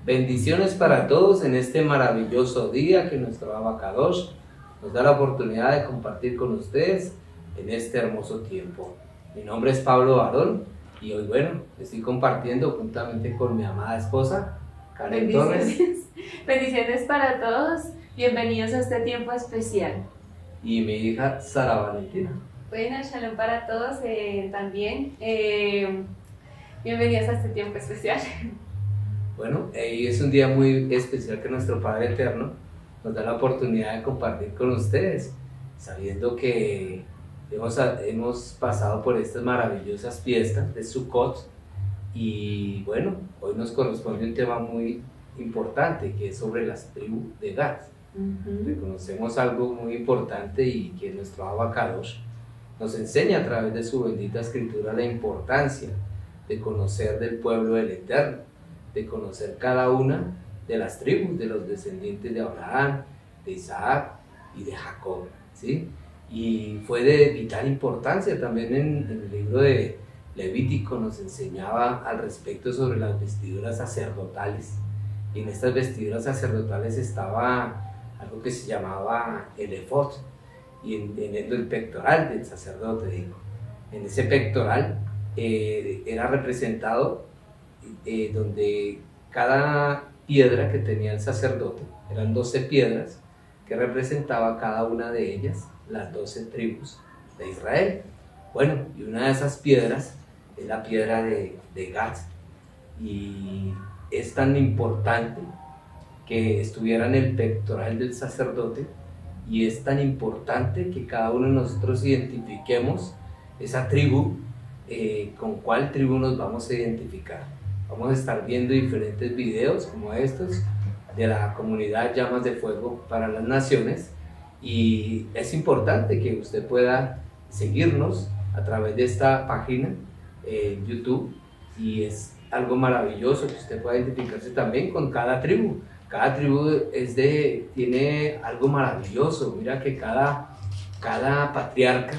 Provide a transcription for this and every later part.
Bendiciones para todos en este maravilloso día que nuestro Abacadosh nos da la oportunidad de compartir con ustedes en este hermoso tiempo. Mi nombre es Pablo Barón y hoy, bueno, estoy compartiendo juntamente con mi amada esposa, Karen Torres. Bendiciones para todos, bienvenidos a este tiempo especial. Y mi hija, Sara Valentina. Bueno, shalom para todos también. Bienvenidos a este tiempo especial. Bueno, y es un día muy especial que nuestro Padre Eterno nos da la oportunidad de compartir con ustedes, sabiendo que hemos pasado por estas maravillosas fiestas de Sukkot y bueno, hoy nos corresponde un tema muy importante que es sobre las tribus de Gad. Reconocemos algo muy importante y que nuestro Abacadosh nos enseña a través de su bendita escritura la importancia de conocer del pueblo del Eterno, de conocer cada una de las tribus de los descendientes de Abraham, de Isaac y de Jacob, ¿sí? Y fue de vital importancia también en el libro de Levítico nos enseñaba al respecto sobre las vestiduras sacerdotales, y en estas vestiduras sacerdotales estaba algo que se llamaba el efod, y en el pectoral del sacerdote, digo. En ese pectoral era representado donde cada piedra que tenía el sacerdote, eran 12 piedras que representaba cada una de ellas las 12 tribus de Israel. Bueno, y una de esas piedras es la piedra de Gad, y es tan importante que estuviera en el pectoral del sacerdote, y es tan importante que cada uno de nosotros identifiquemos esa tribu, con cuál tribu nos vamos a identificar. Vamos a estar viendo diferentes videos como estos de la comunidad Llamas de Fuego para las Naciones, y es importante que usted pueda seguirnos a través de esta página en YouTube, y es algo maravilloso que usted pueda identificarse también con cada tribu. Cada tribu tiene algo maravilloso. Mira que cada patriarca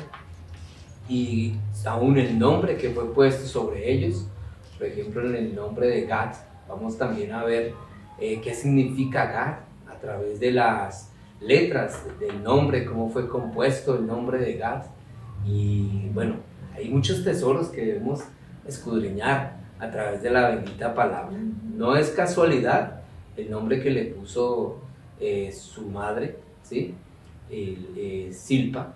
y aún el nombre que fue puesto sobre ellos, por ejemplo en el nombre de Gad, vamos también a ver qué significa Gad a través de las letras del nombre, cómo fue compuesto el nombre de Gad. Y bueno, hay muchos tesoros que debemos escudriñar a través de la bendita palabra. No es casualidad el nombre que le puso su madre, ¿sí? Silpa.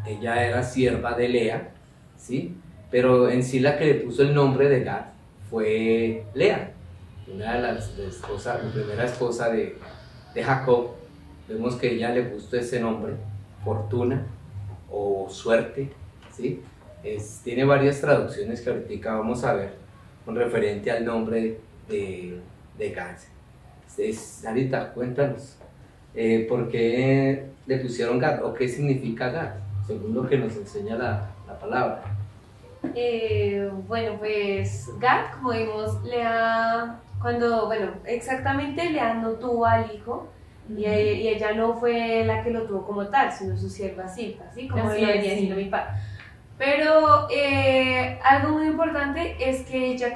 Ella era sierva de Lea, ¿sí? Pero en sí la que le puso el nombre de Gad fue Lea, una de la primera esposa de Jacob. Vemos que ella le puso ese nombre, fortuna o suerte, ¿sí? Tiene varias traducciones que ahorita vamos a ver con referente al nombre de Gad. Sarita, cuéntanos, ¿por qué le pusieron Gad o qué significa Gad, según lo que nos enseña la palabra? Bueno, pues Gad, como vimos, exactamente Lea no tuvo al hijo, y ella no fue la que lo tuvo como tal, sino su sierva Silpa, ¿sí? Como lo venía diciendo mi padre. Pero algo muy importante es que ella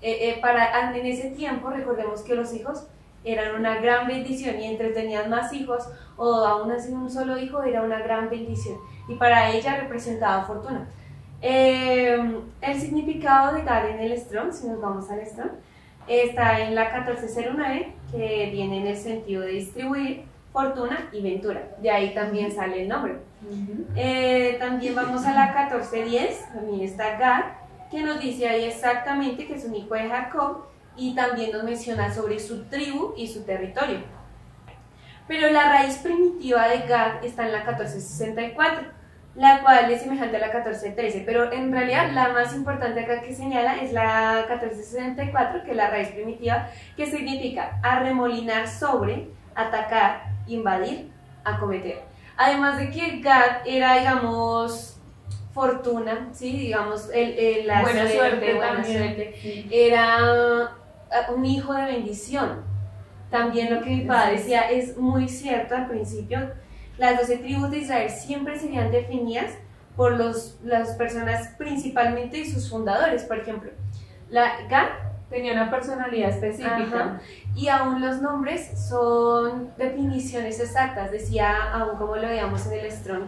en ese tiempo, recordemos que los hijos eran una gran bendición, y entre tenían más hijos o aún así un solo hijo era una gran bendición, y para ella representaba fortuna. El significado de Gad en el Strong, si nos vamos al Strong, está en la 1409, que viene en el sentido de distribuir, fortuna y ventura. De ahí también sale el nombre. También vamos a la 1410, también está Gad, que nos dice ahí exactamente que es un hijo de Jacob, y también nos menciona sobre su tribu y su territorio. Pero la raíz primitiva de Gad está en la 1464, la cual es semejante a la 1413, pero en realidad la más importante acá que señala es la 1464, que es la raíz primitiva, que significa arremolinar sobre, atacar, invadir, acometer. Además de que Gad era, digamos, fortuna, ¿sí? Digamos, la buena suerte, sí. Era un hijo de bendición. También lo que mi padre decía es muy cierto al principio. Las 12 tribus de Israel siempre serían definidas por las personas principalmente y sus fundadores. Por ejemplo, Gad Tenía una personalidad específica. Ajá. Y aún los nombres son definiciones exactas, decía, aún como lo veíamos en el Strong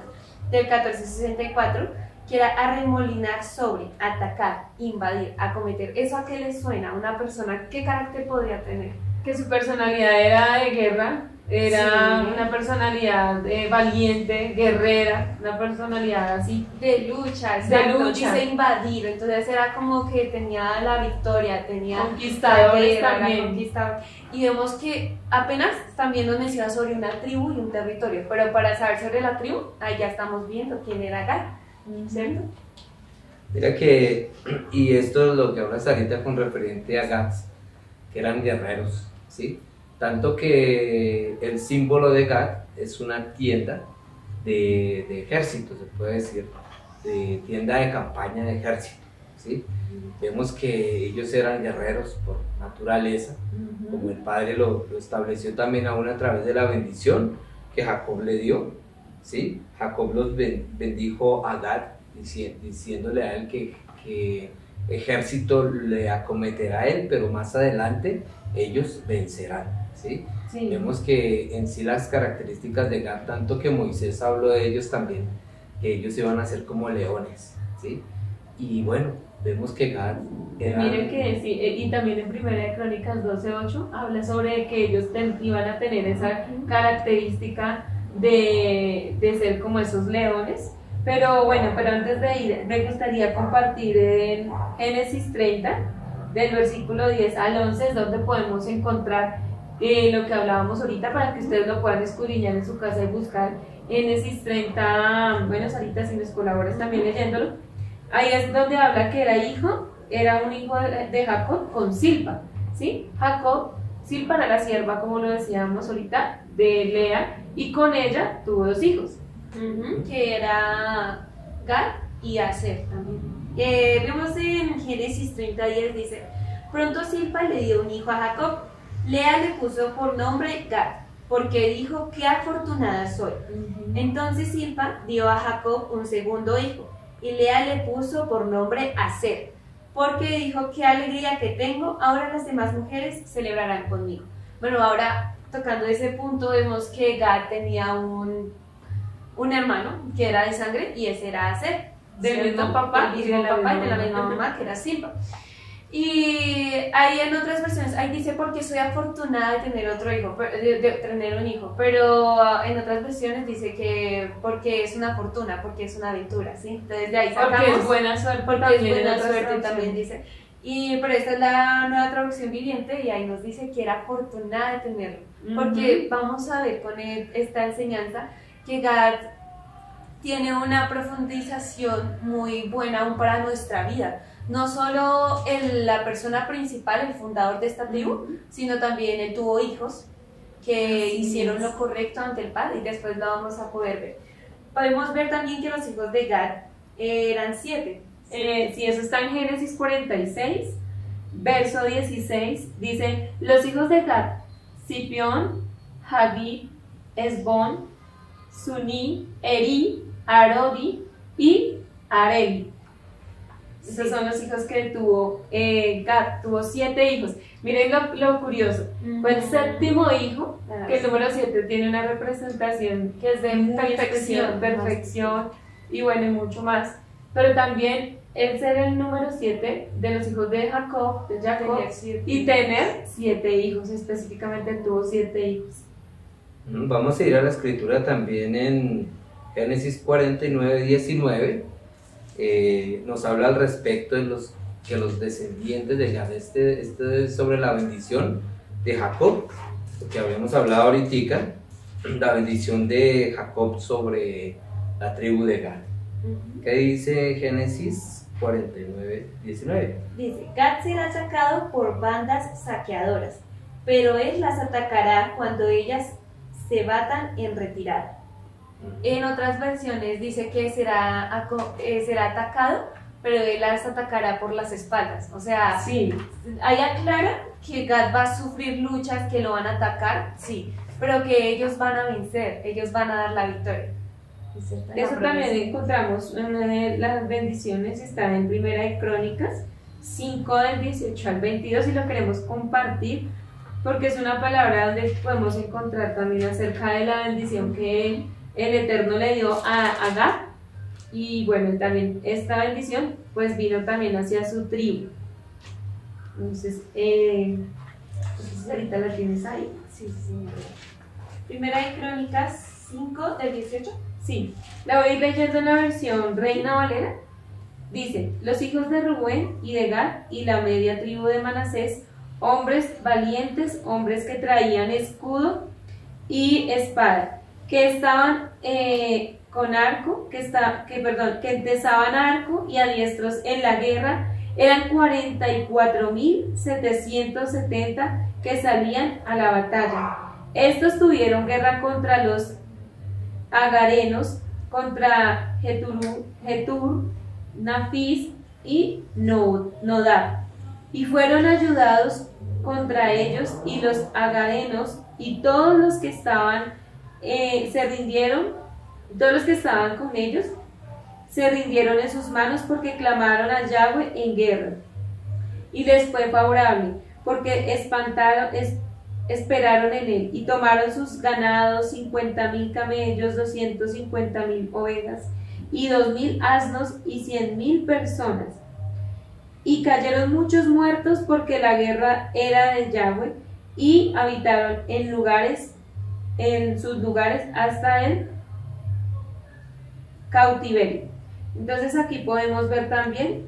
del 1464, que era arremolinar sobre, atacar, invadir, acometer. ¿Eso a qué le suena? ¿Una persona qué carácter podría tener? Que su personalidad era de guerra, era Sí. una personalidad valiente, guerrera, una personalidad así. De lucha, De exacto, lucha. dice invadir, entonces era como que tenía la victoria, tenía Conquistadores la guerra, también. era conquistador. Y vemos que apenas también nos menciona sobre una tribu y un territorio, pero para saber sobre la tribu, ahí ya estamos viendo quién era Gad, ¿cierto? Mira que, y esto es lo que hablas ahorita con referente a Gads, que eran guerreros, ¿sí? Tanto que el símbolo de Gad es una tienda de ejército, se puede decir, de tienda de campaña de ejército, ¿sí? Vemos que ellos eran guerreros por naturaleza, como el Padre lo estableció también aún a través de la bendición que Jacob le dio, ¿sí? Jacob los bendijo a Gad, diciéndole a él que ejército le acometerá a él, pero más adelante ellos vencerán, ¿sí? Sí. Vemos que en sí las características de Gad, tanto que Moisés habló de ellos también, que ellos iban a ser como leones, ¿sí? Y bueno, vemos que Gad era... Miren que sí, y también en Primera de Crónicas 12:8 habla sobre que ellos iban a tener esa característica de ser como esos leones. Pero bueno, pero antes de ir, me gustaría compartir en Génesis 30, del versículo 10 al 11, es donde podemos encontrar lo que hablábamos ahorita, para que ustedes lo puedan escudriñar en su casa y buscar. Génesis 30, bueno, Sarita, si nos colaboras también leyéndolo. Ahí es donde habla que era un hijo de Jacob con Silpa, ¿sí? Jacob, Silpa era la sierva, como lo decíamos ahorita, de Lea, y con ella tuvo 2 hijos. Que era Gad y Aser también. Vemos en Génesis 30:10 dice, pronto Silpa le dio un hijo a Jacob. Lea le puso por nombre Gad, porque dijo, qué afortunada soy. Entonces Silpa dio a Jacob un segundo hijo, y Lea le puso por nombre Aser, porque dijo, qué alegría que tengo, ahora las demás mujeres celebrarán conmigo. Bueno, ahora tocando ese punto vemos que Gad tenía un hermano que era de sangre, y ese era Aser, Del ¿cierto? mismo papá Del y de mismo la papá y de misma la misma mamá. mamá, que era Silpa. Y ahí en otras versiones, ahí dice porque soy afortunada de tener otro hijo, de tener un hijo, pero en otras versiones dice que porque es una fortuna, porque es una aventura, ¿sí? Entonces de ahí sacamos, Porque es buena suerte, porque también es en buena otras suerte traducciones. también dice. Pero esta es la nueva traducción viviente, y ahí nos dice que era afortunada de tenerlo, porque vamos a ver con esta enseñanza que Gad tiene una profundización muy buena aún para nuestra vida. No solo la persona principal, el fundador de esta tribu, sino también él tuvo hijos que Así hicieron es. lo correcto ante el Padre, y después lo vamos a poder ver. Podemos ver también que los hijos de Gad eran 7. Si eso está en Génesis 46, verso 16, dice, los hijos de Gad, Sipión, Hagid, Esbón, Suní, Eri, Arodi y Areli. Esos son los hijos que tuvo Gad, tuvo 7 hijos. Miren lo curioso, fue el séptimo hijo, que el número 7 tiene una representación que es de muy perfección, perfección y bueno, y mucho más. Pero también el ser el número 7 de los hijos de Jacob, Tener 7 y tener 7 hijos, específicamente tuvo 7 hijos. Vamos a ir a la escritura también en Génesis 49:19. Nos habla al respecto de que los descendientes de Gad, este es sobre la bendición de Jacob, que habíamos hablado ahorita, la bendición de Jacob sobre la tribu de Gad. ¿Qué dice Génesis 49:19? Dice, Gad será sacado por bandas saqueadoras, pero él las atacará cuando ellas se batan en retirada. En otras versiones dice que será atacado, pero él las atacará por las espaldas. O sea, Sí, ahí aclara que Gad va a sufrir luchas, que lo van a atacar, sí, pero que ellos van a vencer, ellos van a dar la victoria. eso también encontramos en las bendiciones, está en Primera de Crónicas 5 del 18 al 22 y lo queremos compartir porque es una palabra donde podemos encontrar también acerca de la bendición que el Eterno le dio a Agar. Y bueno, también esta bendición pues vino también hacia su tribu. Entonces, ahorita la tienes ahí. Sí, sí, sí. Primera de Crónicas 5 del 18. Sí, la voy a ir leyendo en la versión Reina Valera. Dice: los hijos de Rubén y de Gad y la media tribu de Manasés, hombres valientes, hombres que traían escudo y espada, que estaban con arco, que entesaban arco y adiestros en la guerra, eran 44.770 que salían a la batalla. Estos tuvieron guerra contra los agarenos, contra Getur, Nafis y Nodab, y fueron ayudados contra ellos, y los agarenos y todos los que estaban todos los que estaban con ellos se rindieron en sus manos porque clamaron a Yahweh en guerra, y les fue favorable porque esperaron en él, y tomaron sus ganados, 50.000 camellos, 250.000 ovejas, y 2.000 asnos, y 100.000 personas. Y cayeron muchos muertos porque la guerra era de Yahweh, y habitaron en sus lugares hasta el cautiverio. Entonces aquí podemos ver también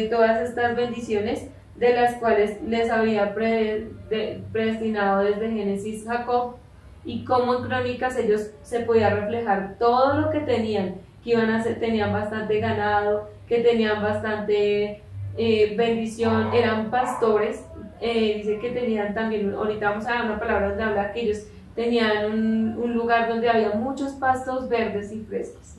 todas estas bendiciones de las cuales les había predestinado desde Génesis Jacob, y cómo en Crónicas ellos se podía reflejar todo lo que tenían, que tenían bastante ganado, que tenían bastante bendición, eran pastores. Dice que tenían también, ahorita vamos a dar una palabra donde habla que ellos tenían un lugar donde había muchos pastos verdes y frescos.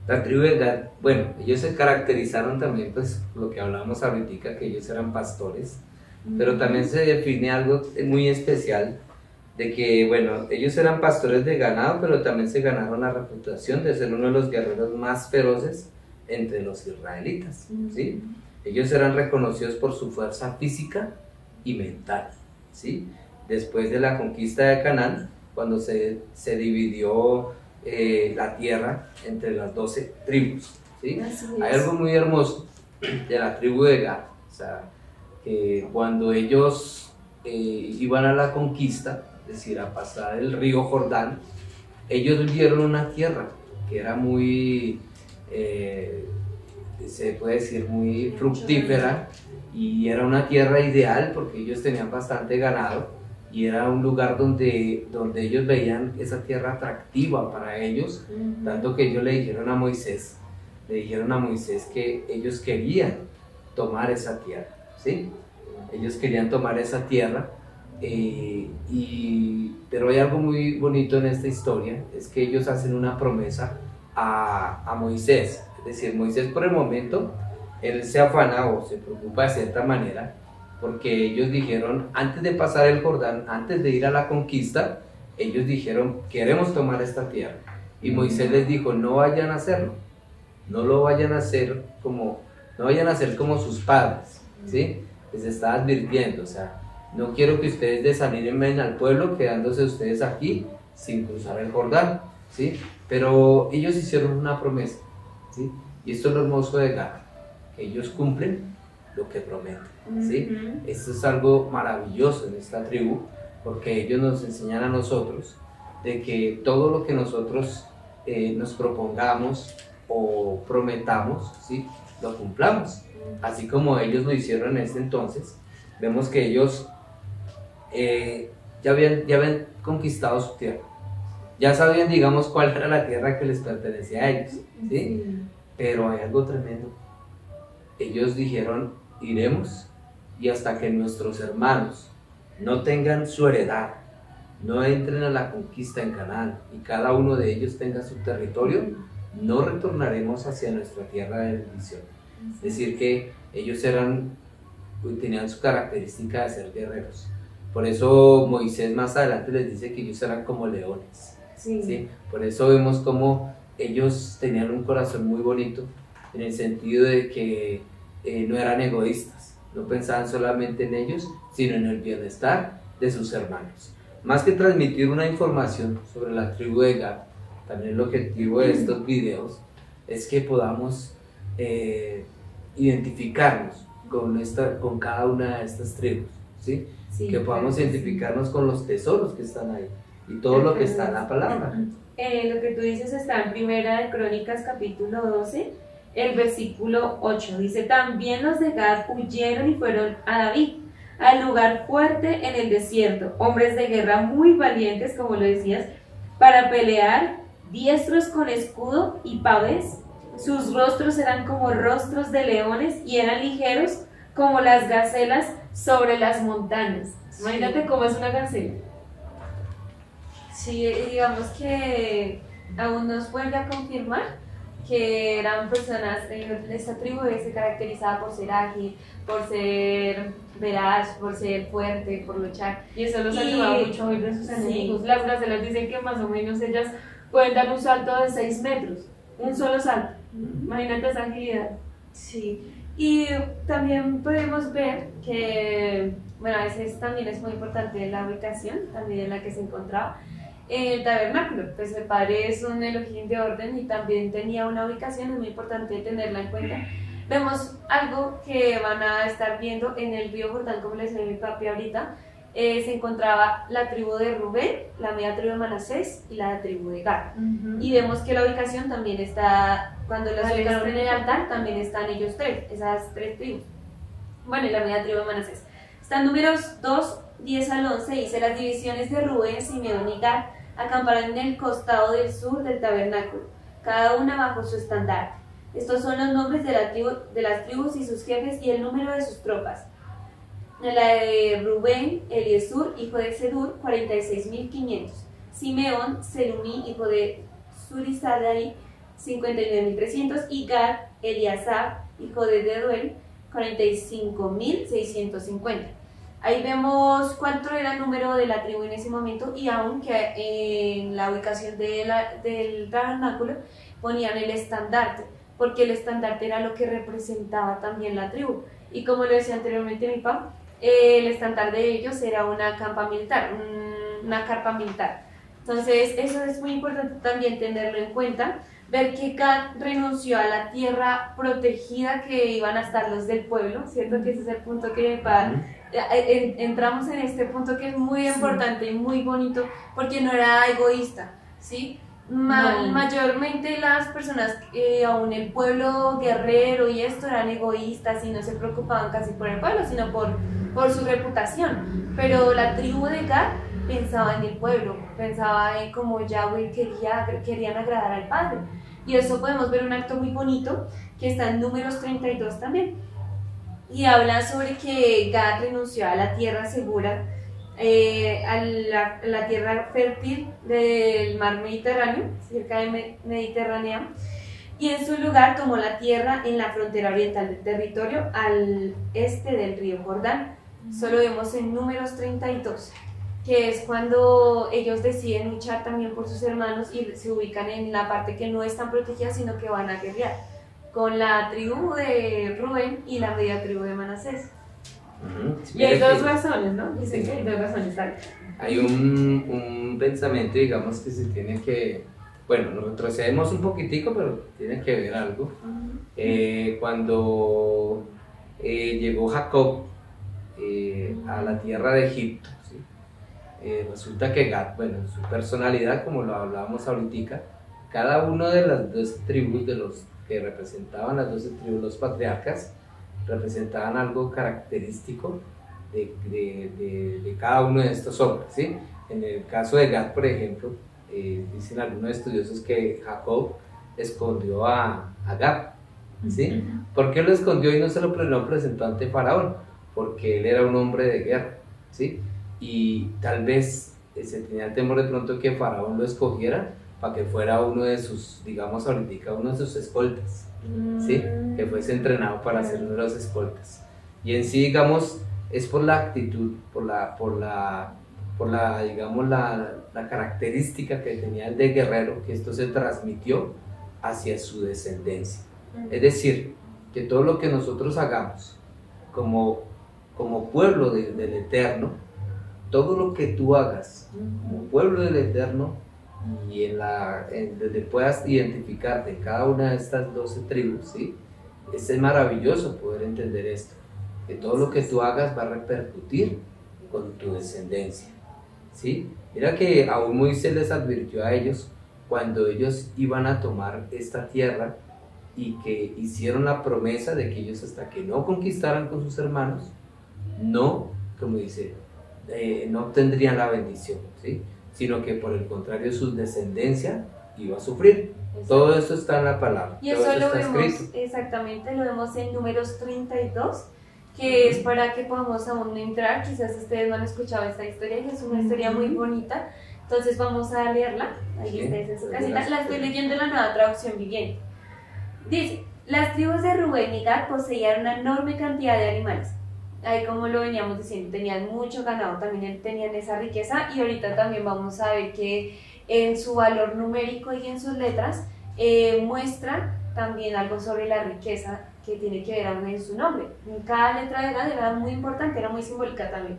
La tribu de Gad, bueno, ellos se caracterizaron también, pues, lo que hablábamos ahorita, que ellos eran pastores, pero también se define algo muy especial, de que, bueno, ellos eran pastores de ganado, pero también se ganaron la reputación de ser uno de los guerreros más feroces entre los israelitas, ¿sí? Ellos eran reconocidos por su fuerza física y mental, ¿sí? Después de la conquista de Canaán, cuando se dividió la tierra entre las 12 tribus, ¿sí? Hay algo muy hermoso de la tribu de Gad, o sea, que cuando ellos iban a la conquista, es decir, a pasar el río Jordán, ellos vieron una tierra que era muy, se puede decir, muy fructífera, y era una tierra ideal porque ellos tenían bastante ganado, y era un lugar donde ellos veían esa tierra atractiva para ellos, tanto que ellos le dijeron a Moisés que ellos querían tomar esa tierra, ¿sí? Ellos querían tomar esa tierra, pero hay algo muy bonito en esta historia, es que ellos hacen una promesa a Moisés, es decir, Moisés por el momento, él se afana o se preocupa de cierta manera, porque ellos dijeron, antes de pasar el Jordán, antes de ir a la conquista, ellos dijeron, queremos tomar esta tierra. Y Moisés les dijo, no vayan a hacerlo, no lo vayan a hacer como, no vayan a hacer como sus padres, ¿sí? Les está advirtiendo, o sea, no quiero que ustedes desanimen al pueblo quedándose ustedes aquí sin cruzar el Jordán, ¿sí? Pero ellos hicieron una promesa, ¿sí? Y esto es lo hermoso de Gad, que ellos cumplen lo que prometen, ¿sí? Esto es algo maravilloso en esta tribu, porque ellos nos enseñan a nosotros de que todo lo que nosotros nos propongamos o prometamos, ¿sí? Lo cumplamos, así como ellos lo hicieron en ese entonces. Vemos que ellos ya habían conquistado su tierra, ya sabían, digamos, cuál era la tierra que les pertenecía a ellos, ¿sí? Pero hay algo tremendo. Ellos dijeron, iremos, y hasta que nuestros hermanos no tengan su heredad, no entren a la conquista en Canaán, y cada uno de ellos tenga su territorio, no retornaremos hacia nuestra tierra de bendición. Es decir, que ellos tenían su característica de ser guerreros. Por eso Moisés más adelante les dice que ellos eran como leones, ¿sí? Por eso vemos como ellos tenían un corazón muy bonito, en el sentido de que no eran egoístas, no pensaban solamente en ellos, sino en el bienestar de sus hermanos. Más que transmitir una información sobre la tribu de Gad, también el objetivo de estos videos es que podamos identificarnos con cada una de estas tribus, ¿sí? Sí, que podamos claro, identificarnos con los tesoros que están ahí y todo lo que está en la palabra. Lo que tú dices está en Primera de Crónicas capítulo 12, el versículo 8. Dice, también los de Gad huyeron y fueron a David, al lugar fuerte en el desierto, hombres de guerra muy valientes, como lo decías, para pelear, diestros con escudo y pavés. Sus rostros eran como rostros de leones y eran ligeros como las gacelas sobre las montañas. Sí. Imagínate cómo es una gacela. Sí, digamos que aún nos vuelve a confirmar que eran personas, esta tribu se caracterizaba por ser ágil, por ser veraz, por ser fuerte, por luchar. Y eso los ayudaba mucho a huir de sus enemigos. Las gacelas dicen que más o menos ellas pueden dar un salto de 6 metros, un solo salto. Imagínate esa agilidad. Sí, y también podemos ver que, bueno, a veces también es muy importante la ubicación, también en la que se encontraba el tabernáculo. Pues el padre es un Elohim de orden y también tenía una ubicación, es muy importante tenerla en cuenta. Vemos algo que van a estar viendo en el río Jordán, como les decía mi papi ahorita. Se encontraba la tribu de Rubén, la media tribu de Manasés y la tribu de Gad. Y vemos que la ubicación también está, cuando los ubicaron en el altar, también están ellos tres, esas tres tribus. Bueno, y la media tribu de Manasés. Están números 2, 10 al 11, dice, las divisiones de Rubén, Simeón y Gad acamparon en el costado del sur del tabernáculo, cada una bajo su estandarte. Estos son los nombres de las tribus y sus jefes y el número de sus tropas. La de Rubén, Eliesur, hijo de Sedur, 46.500. Simeón, Selumí, hijo de Surisadai, 59.300. Y Gad, Eliasab, hijo de Deduel, 45.650. Ahí vemos cuánto era el número de la tribu en ese momento, y aunque en la ubicación del tabernáculo ponían el estandarte, porque el estandarte era lo que representaba también la tribu. Y como lo decía anteriormente mi papá, el estandarte de ellos era una carpa militar, Entonces eso es muy importante también tenerlo en cuenta, ver que Gad renunció a la tierra protegida que iban a estar los del pueblo, ¿cierto? Que ese es el punto que entramos en este punto que es muy importante y muy bonito, porque no era egoísta, ¿sí? Mayormente las personas, aún el pueblo guerrero y esto, eran egoístas y no se preocupaban casi por el pueblo, sino por su reputación. Pero la tribu de Gad pensaba en el pueblo, pensaba en cómo Yahweh querían agradar al Padre. Y eso podemos ver un acto muy bonito que está en Números 32 también. Y habla sobre que Gad renunció a la tierra segura, a la tierra fértil del mar Mediterráneo, cerca de Mediterránea, y en su lugar tomó la tierra en la frontera oriental del territorio al este del río Jordán. Solo vemos en Números 32, que es cuando ellos deciden luchar también por sus hermanos y se ubican en la parte que no es tan protegida, sino que van a guerrear con la tribu de Rubén y la media tribu de Manasés. Y hay dos razones, ¿no? Dicen que hay dos razones. Hay un pensamiento, digamos, que se tiene que, bueno, nos retrocedemos un poquitico, pero tiene que ver algo. Cuando llegó Jacob a la tierra de Egipto, ¿sí? Resulta que Gad, bueno, su personalidad, como lo hablábamos ahorita, cada uno de las 12 tribus, de los que representaban las 12 tribus, los patriarcas, representaban algo característico de cada uno de estos hombres, ¿sí? En el caso de Gad, por ejemplo, dicen algunos estudiosos que Jacob escondió a Gad, ¿sí? ¿Por qué lo escondió y no se lo presentó ante Faraón? Porque él era un hombre de guerra, ¿sí? Y tal vez se tenía el temor de pronto que Faraón lo escogiera para que fuera uno de sus, digamos ahorita, uno de sus escoltas, ¿sí? Que fuese entrenado para ser uno de los escoltas. Y en sí, digamos, es por la actitud, por la digamos, la característica que tenía el de guerrero, que esto se transmitió hacia su descendencia. Es decir, que todo lo que nosotros hagamos como pueblo del Eterno, todo lo que tú hagas como pueblo del Eterno, y donde puedas identificarte en cada una de estas 12 tribus, ¿sí? Es maravilloso poder entender esto, que todo lo que tú hagas va a repercutir con tu descendencia, ¿sí? Mira que aún Moisés les advirtió a ellos cuando ellos iban a tomar esta tierra y que hicieron la promesa de que ellos, hasta que no conquistaran con sus hermanos, no, como dice, no obtendrían la bendición, ¿sí? Sino que por el contrario su descendencia iba a sufrir. Exacto. Todo esto está en la palabra. Y eso lo vemos, escrito. Exactamente, lo vemos en Números 32, que es para que podamos aún entrar. Quizás ustedes no han escuchado esta historia, que es una historia muy bonita. Entonces vamos a leerla. Ahí está en su casita. La estoy leyendo en la Nueva Traducción Viviente. Dice: las tribus de Rubén y Gad poseían una enorme cantidad de animales. Ahí, como lo veníamos diciendo, tenían mucho ganado, también tenían esa riqueza, y ahorita también vamos a ver que en su valor numérico y en sus letras muestra también algo sobre la riqueza que tiene que ver aún en su nombre. Cada letra de Gad era muy importante, era muy simbólica también.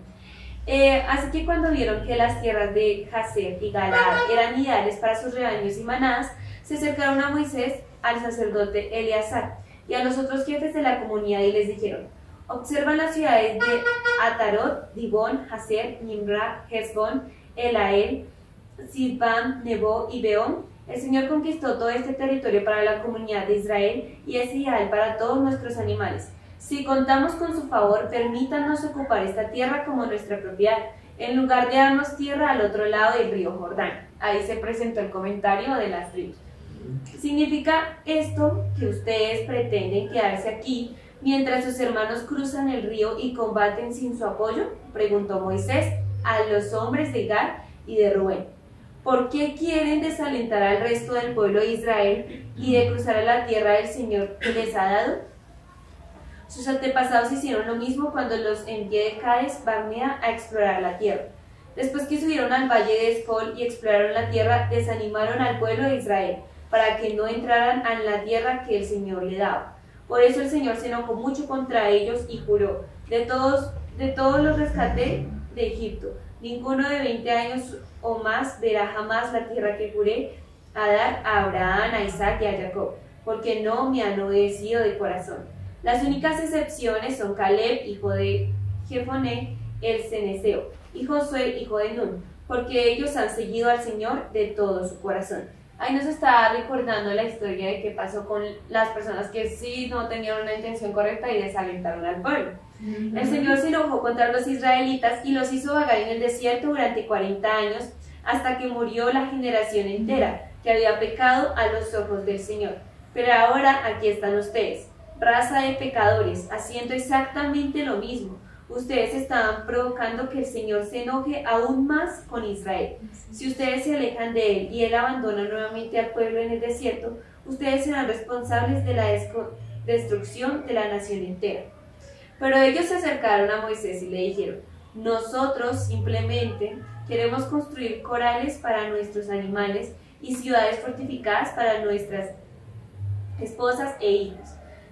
Así que cuando vieron que las tierras de Jazer y Galaad eran ideales para sus rebaños y manadas, se acercaron a Moisés, al sacerdote Eleazar y a los otros jefes de la comunidad y les dijeron: observan las ciudades de Atarot, Dibón, Jazer, Nimra, Hezbón, Elael, Sibam, Nebo y Beón. El Señor conquistó todo este territorio para la comunidad de Israel y es ideal para todos nuestros animales. Si contamos con su favor, permítanos ocupar esta tierra como nuestra propiedad, en lugar de darnos tierra al otro lado del río Jordán. Ahí se presentó el comentario de las tribus. ¿Significa esto que ustedes pretenden quedarse aquí mientras sus hermanos cruzan el río y combaten sin su apoyo? Preguntó Moisés a los hombres de Gad y de Rubén. ¿Por qué quieren desalentar al resto del pueblo de Israel y de cruzar a la tierra del Señor que les ha dado? Sus antepasados hicieron lo mismo cuando los envié de Cades Barnea a explorar la tierra. Después que subieron al valle de Escol y exploraron la tierra, desanimaron al pueblo de Israel para que no entraran en la tierra que el Señor le daba. Por eso el Señor se enojó mucho contra ellos y juró: de todos los rescaté de Egipto. Ninguno de 20 años o más verá jamás la tierra que juré a dar a Abraham, a Isaac y a Jacob, porque no me han obedecido de corazón. Las únicas excepciones son Caleb, hijo de Jefoné, el ceneseo, y Josué, hijo de Nun, porque ellos han seguido al Señor de todo su corazón. Ahí nos está recordando la historia de qué pasó con las personas que sí no tenían una intención correcta y desalentaron al pueblo. El Señor se enojó contra los israelitas y los hizo vagar en el desierto durante 40 años, hasta que murió la generación entera que había pecado a los ojos del Señor. Pero ahora aquí están ustedes, raza de pecadores, haciendo exactamente lo mismo. Ustedes estaban provocando que el Señor se enoje aún más con Israel. Si ustedes se alejan de Él y Él abandona nuevamente al pueblo en el desierto, ustedes serán responsables de la destrucción de la nación entera. Pero ellos se acercaron a Moisés y le dijeron: nosotros simplemente queremos construir corrales para nuestros animales y ciudades fortificadas para nuestras esposas e hijos.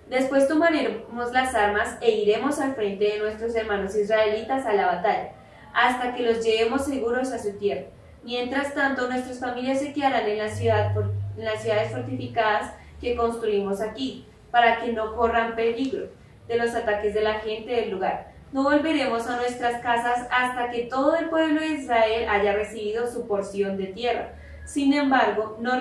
Después tomaremos las armas e iremos al frente de nuestros hermanos israelitas a la batalla, hasta que los llevemos seguros a su tierra. Mientras tanto, nuestras familias se quedarán en las ciudades fortificadas que construimos aquí, para que no corran peligro de los ataques de la gente del lugar. No volveremos a nuestras casas hasta que todo el pueblo de Israel haya recibido su porción de tierra. Sin embargo, no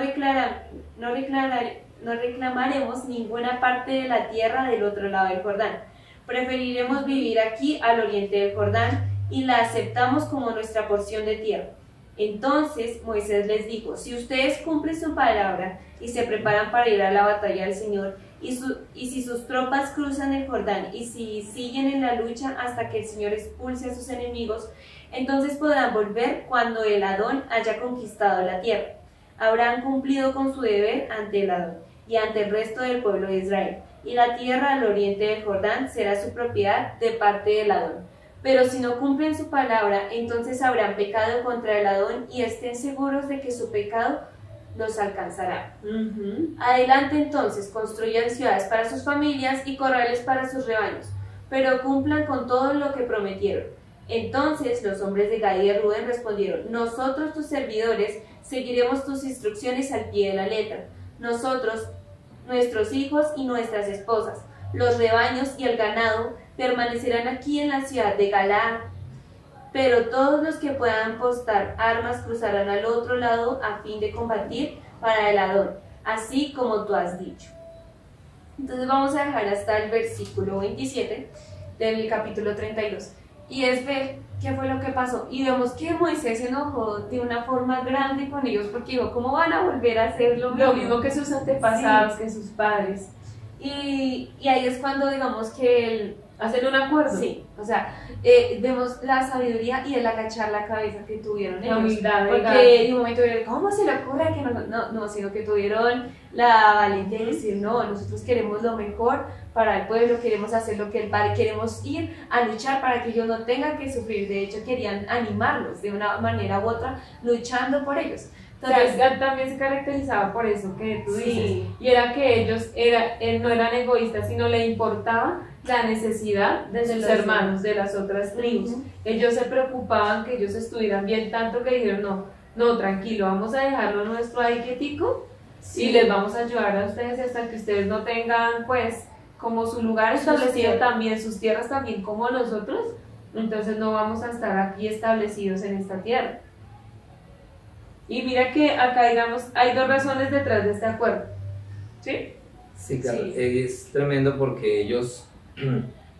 reclamaremos ninguna parte de la tierra del otro lado del Jordán. Preferiremos vivir aquí al oriente del Jordán y la aceptamos como nuestra porción de tierra. Entonces Moisés les dijo: si ustedes cumplen su palabra y se preparan para ir a la batalla del Señor, y si sus tropas cruzan el Jordán y si siguen en la lucha hasta que el Señor expulse a sus enemigos, entonces podrán volver cuando el Adón haya conquistado la tierra. Habrán cumplido con su deber ante el Adón y ante el resto del pueblo de Israel, y la tierra al oriente del Jordán será su propiedad de parte del Adón. Pero si no cumplen su palabra, entonces habrán pecado contra el Adón, y estén seguros de que su pecado los alcanzará. Ujú. Adelante entonces, construyan ciudades para sus familias y corrales para sus rebaños, pero cumplan con todo lo que prometieron. Entonces los hombres de Gad y de Rubén respondieron: nosotros, tus servidores, seguiremos tus instrucciones al pie de la letra. Nosotros, nuestros hijos y nuestras esposas, los rebaños y el ganado permanecerán aquí en la ciudad de Galaad. Pero todos los que puedan postar armas cruzarán al otro lado a fin de combatir para el Adón, así como tú has dicho. Entonces vamos a dejar hasta el versículo 27 del capítulo 32. Y es ver qué fue lo que pasó. Y vemos que Moisés se enojó de una forma grande con ellos porque dijo: ¿cómo van a volver a hacer lo Mismo que sus antepasados, que sus padres. Y ahí es cuando digamos que él... Hacen un acuerdo. Sí, o sea, vemos la sabiduría y el agachar la cabeza que tuvieron La ellos. humildad de Gad. Porque de un momento dijeron: ¿cómo se le ocurre que no, sino que tuvieron la valentía de decir: no, nosotros queremos lo mejor para el pueblo, queremos hacer lo que el Padre, queremos ir a luchar para que ellos no tengan que sufrir. De hecho, querían animarlos de una manera u otra, luchando por ellos. Entonces, Gad también se caracterizaba por eso que tú dices, Sí. y era que ellos no eran egoístas, sino le importaba la necesidad de sus hermanos, de las otras tribus. Ellos se preocupaban que ellos estuvieran bien, tanto que dijeron: no, tranquilo, vamos a dejarlo nuestro ahí quietico, y les vamos a ayudar a ustedes hasta que ustedes no tengan, pues, como su lugar establecido también, sus tierras también como nosotros, entonces no vamos a estar aquí establecidos en esta tierra. Y mira que acá, digamos, hay dos razones detrás de este acuerdo, ¿sí? Sí, claro, Sí. es tremendo porque ellos,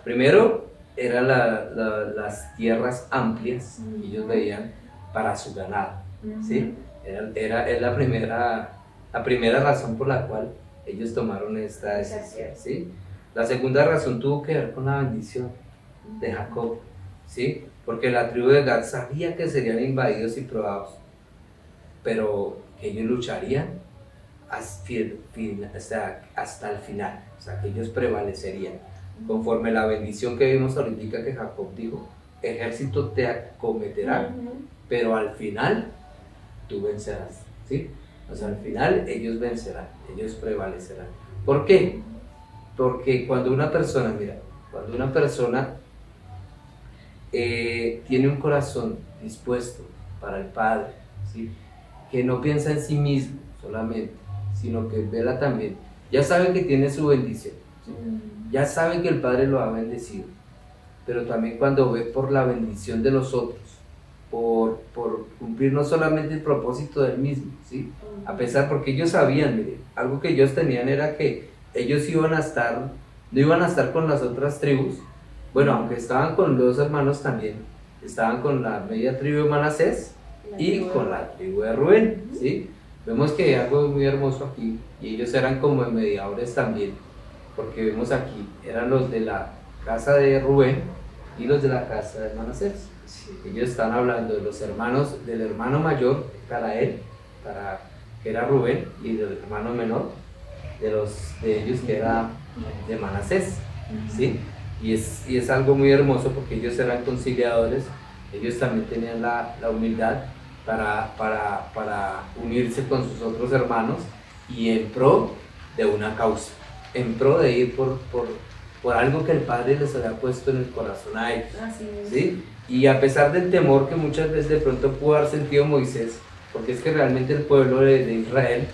primero, eran las tierras amplias que ellos veían para su ganado, ¿sí? Es la primera razón por la cual ellos tomaron esta decisión, ¿sí? La segunda razón tuvo que ver con la bendición de Jacob, ¿sí? Porque la tribu de Gad sabía que serían invadidos y probados, pero que ellos lucharían hasta el final, o sea, que ellos prevalecerían, conforme la bendición que vimos ahorita que Jacob dijo: ejército te acometerá, pero al final tú vencerás, ¿sí? O sea, al final ellos vencerán, ellos prevalecerán. ¿Por qué? Porque cuando una persona tiene un corazón dispuesto para el Padre, ¿sí? Que no piensa en sí mismo solamente, sino que vela también, ya sabe que tiene su bendición, ¿sí? Ya sabe que el Padre lo ha bendecido, pero también cuando ve por la bendición de los otros, por cumplir no solamente el propósito del mismo, ¿sí? A pesar, porque ellos sabían, mire, algo que ellos tenían era que ellos no iban a estar con las otras tribus. Bueno, aunque estaban con los hermanos también, estaban con la media tribu de Manasés y con la tribu de Rubén, ¿sí? Vemos que hay algo muy hermoso aquí, y ellos eran como mediadores también, porque vemos aquí, eran los de la casa de Rubén y los de la casa de Manasés. Ellos están hablando de los hermanos, del hermano mayor, Carael, que era Rubén, y del hermano menor, de ellos que era de Manasés, ¿sí? Y es algo muy hermoso porque ellos eran conciliadores, ellos también tenían la humildad para unirse con sus otros hermanos y en pro de una causa, en pro de ir por algo que el Padre les había puesto en el corazón a ellos. Así es. ¿Sí? Y a pesar del temor que muchas veces de pronto pudo haber sentido Moisés, porque es que realmente el pueblo de Israel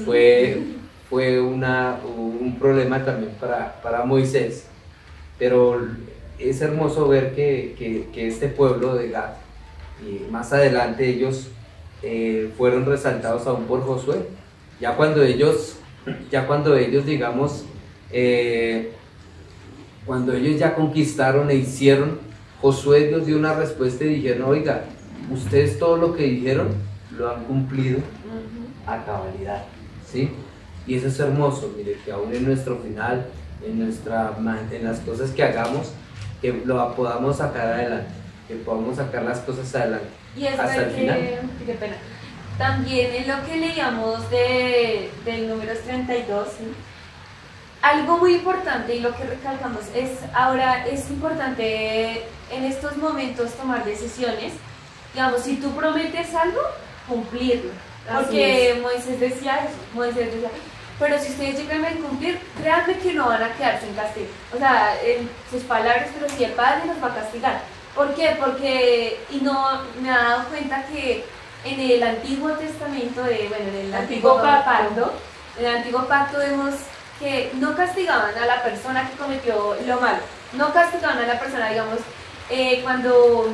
fue un problema también para Moisés, pero es hermoso ver que este pueblo de Gad, y más adelante ellos fueron resaltados aún por Josué, ya cuando ellos digamos, cuando ellos ya conquistaron e hicieron, Josué Dios dio una respuesta y dijeron: oiga, ustedes todo lo que dijeron lo han cumplido a cabalidad, ¿sí? Y eso es hermoso, mire, que aún en nuestro final, en las cosas que hagamos, que lo podamos sacar adelante, que podamos sacar las cosas adelante. Y es hasta el final. qué pena. También en lo que leíamos del número 32, ¿sí? Algo muy importante y lo que recalcamos ahora es importante en estos momentos tomar decisiones. Digamos, si tú prometes algo, cumplirlo. Porque Moisés decía eso, Moisés decía, pero si ustedes llegan a incumplir, créanme que no van a quedar sin castigo. O sea, en sus palabras, pero si el Padre los va a castigar. ¿Por qué? Porque, y no me he dado cuenta que en el Antiguo Testamento, en el Antiguo Pacto vemos que no castigaban a la persona que cometió lo malo, no castigaban a la persona, digamos, cuando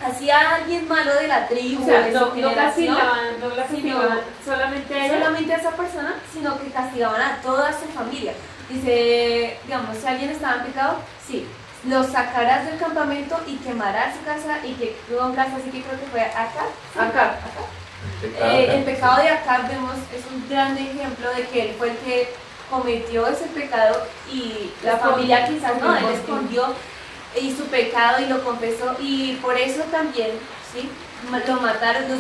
hacía a alguien malo de la tribu, o sea, de no su generación, castigaban solamente a esa persona, sino que castigaban a toda su familia. Dice, digamos, si alguien estaba en pecado, sí, los sacarás del campamento y quemarás su casa, y que tuvo un caso así que creo que fue Acab. El pecado de Acab es un gran ejemplo de que él fue el que cometió ese pecado y la familia quizás no, él escondió y su pecado y lo confesó, y por eso también, ¿sí? Los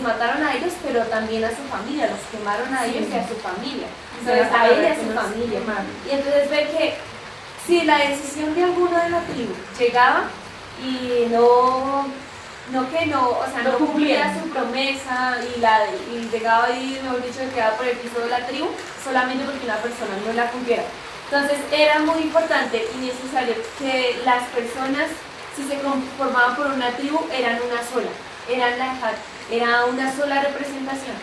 mataron a ellos, pero también a su familia, los quemaron a ellos y a su familia, entonces a él y a su familia. Y entonces ve que si la decisión de alguno de la tribu llegaba y no cumplía su promesa y llegaba y, mejor dicho, quedaba por el piso de la tribu, solamente porque una persona no la cumpliera. Entonces era muy importante y necesario que las personas, si se conformaban por una tribu, eran una sola, era una sola representación.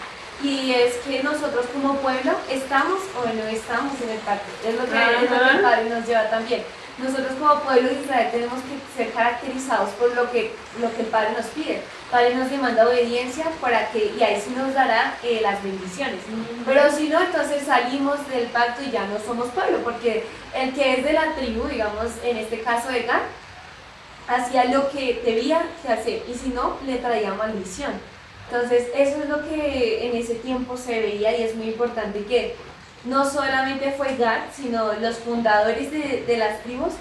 Y es que nosotros como pueblo estamos o no estamos en el pacto, es lo que el Padre nos lleva también. Nosotros como pueblo de Israel tenemos que ser caracterizados por lo que el Padre nos pide. El Padre nos demanda obediencia y ahí sí nos dará las bendiciones. Pero si no, entonces salimos del pacto y ya no somos pueblo, porque el que es de la tribu, digamos, en este caso de Gad, hacía lo que debía que hacer, y si no, le traía maldición. Entonces, eso es lo que en ese tiempo se veía, y es muy importante que no solamente fue Gad, sino los fundadores de las tribus,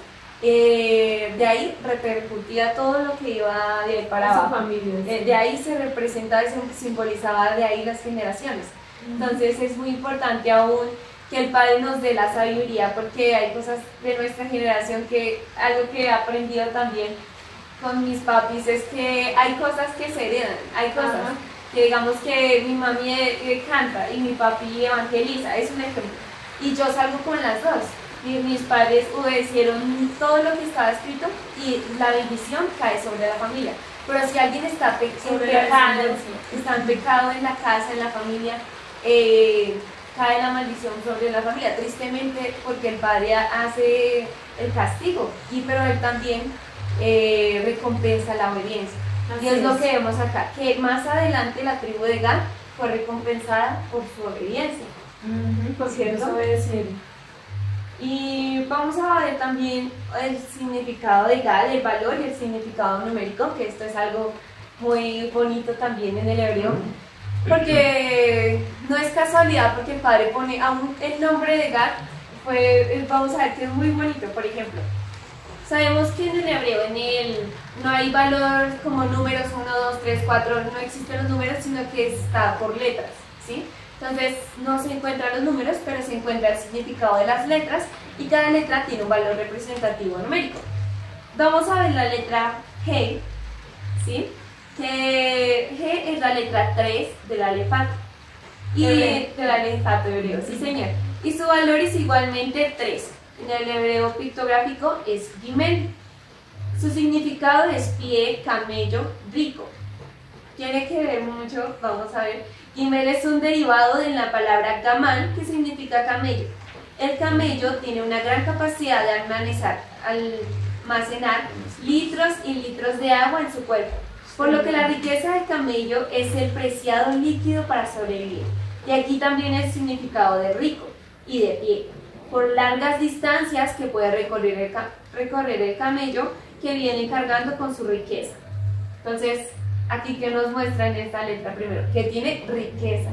de ahí repercutía todo lo que iba de ahí para abajo. De ahí se representaba y se simbolizaba de ahí las generaciones. Entonces, es muy importante aún que el Padre nos dé la sabiduría, porque hay cosas de nuestra generación algo que he aprendido también con mis papis es que hay cosas que se heredan, hay cosas que digamos que mi mami canta y mi papi evangeliza, es un ejemplo, y yo salgo con las dos, y mis padres obedecieron todo lo que estaba escrito y la bendición cae sobre la familia. Pero si alguien está en pecado en la casa, en la familia, cae la maldición sobre la familia, tristemente, porque el padre hace el castigo, pero él también recompensa la obediencia. Y es lo que vemos acá, que más adelante la tribu de Gad fue recompensada por su obediencia. ¿Cierto? Y vamos a ver también el significado de Gad, el valor y el significado numérico, que esto es algo muy bonito también en el hebreo, porque no es casualidad, porque el Padre pone aún el nombre de Gad, vamos a ver que es muy bonito. Por ejemplo, sabemos que en el hebreo no hay valor como números 1, 2, 3, 4, no existen los números, sino que está por letras, ¿sí? Entonces no se encuentran los números, pero se encuentra el significado de las letras, y cada letra tiene un valor representativo numérico. Vamos a ver la letra G, ¿sí? Que G es la letra 3 del alefato, del alefato hebreo, sí señor, y su valor es igualmente 3. En el hebreo pictográfico es Gimel. Su significado es pie, camello, rico. Tiene que ver mucho, vamos a ver. Gimel es un derivado de la palabra gamal, que significa camello. El camello tiene una gran capacidad de almacenar litros y litros de agua en su cuerpo, por lo que la riqueza del camello es el preciado líquido para sobrevivir. Y aquí también el significado de rico y de pie, por largas distancias que puede recorrer el camello que viene cargando con su riqueza. Entonces, aquí que nos muestra en esta letra primero, que tiene riqueza.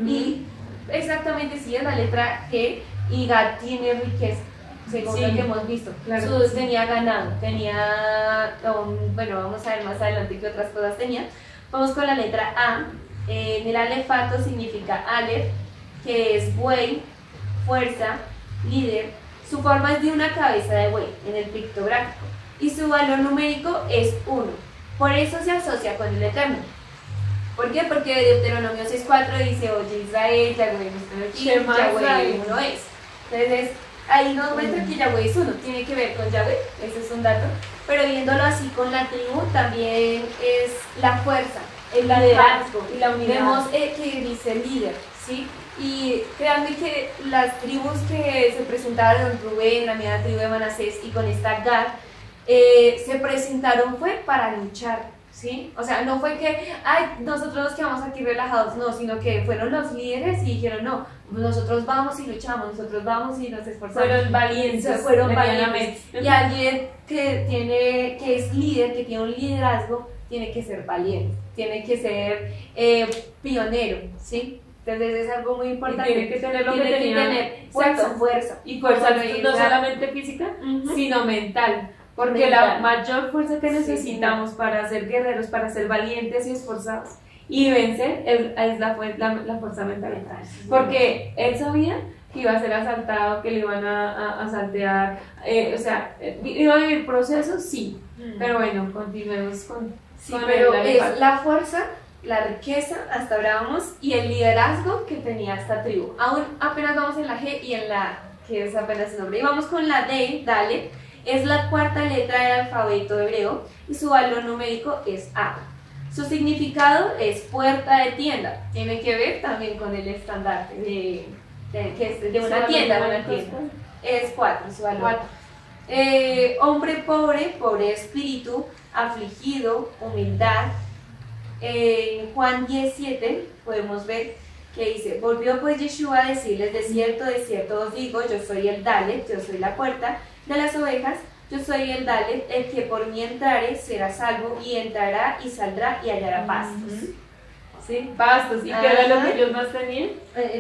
Y exactamente sí, es la letra G, y Gad tiene riqueza, según lo que hemos visto. Claro. Tenía ganado, bueno, vamos a ver más adelante qué otras cosas tenía. Vamos con la letra A. En el alefato significa Aleph, que es buey, fuerza, líder. Su forma es de una cabeza de buey en el pictográfico, y su valor numérico es 1. Por eso se asocia con el Eterno. ¿Por qué? Porque Deuteronomio 6:4 dice, oye Israel, Yahweh nuestro Elohim, Shema Yahweh Israel. uno es. Entonces, ahí nos muestra que Yahweh es uno, tiene que ver con Yahweh, ese es un dato. Pero viéndolo así con la tribu, también es la fuerza, el liderazgo. Y la unidad. Vemos que dice líder, ¿sí? Y créanme que las tribus que se presentaron, Rubén, la media tribu de Manasés y con esta Gad, se presentaron fue para luchar, ¿sí? O sea, no fue que, ay, nosotros nos quedamos aquí relajados, no, sino que fueron los líderes y dijeron, no, nosotros vamos y luchamos, nosotros vamos y nos esforzamos. Fueron valientes. Fueron valientes. medianamente. Y alguien que es líder, que tiene un liderazgo, tiene que ser valiente, tiene que ser pionero, ¿sí? Entonces es algo muy Y importante. tiene que tener lo que Tiene tenía, fuerza. Y fuerza Como lo no dice. solamente física, Ujú. sino mental. Porque Mental. la mayor fuerza que Sí, necesitamos para ser guerreros, para ser valientes y esforzados y vencer es la fuerza mental. Porque él sabía que iba a ser asaltado, que le iban a saltear, o sea, iba a vivir procesos, sí. Pero bueno, continuemos con... Sí, con pero el es elefante. la fuerza, la riqueza, hasta ahora vamos, y el liderazgo que tenía esta tribu. Aún apenas vamos en la G y en la que es apenas el nombre. Y vamos con la D, Dalet, es la cuarta letra del alfabeto hebreo y su valor numérico es A. Su significado es puerta de tienda. Tiene que ver también con el estandarte de una tienda, Es 4 su valor. 4. Hombre pobre, pobre de espíritu, afligido, humildad. En Juan 10:7 podemos ver que dice, volvió pues Yeshua a decirles, de cierto os digo, yo soy el Dalet, yo soy la puerta de las ovejas, yo soy el Dalet, el que por mí entrare será salvo, y entrará y saldrá y hallará pastos. ¿Sí? Pastos, ¿y qué era lo Ajá. que ellos más tenían?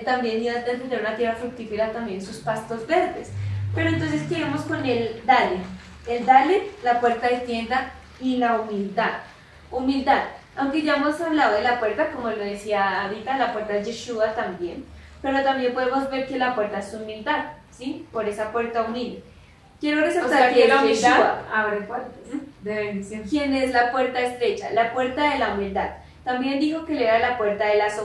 También iba a tener una tierra fructífera, también sus pastos verdes. Pero entonces quedemos con el Dalet. El Dalet, la puerta de tienda, y la humildad. Humildad. Aunque ya hemos hablado de la puerta, como lo decía ahorita, la puerta es Yeshua también. Pero también podemos ver que la puerta es humildad, ¿sí? Por esa puerta humilde. Quiero O resaltar sea, que que la es humildad Yeshua. abre puertas de bendición. ¿Quién es la puerta estrecha? La puerta de la humildad. También dijo que él era la puerta de las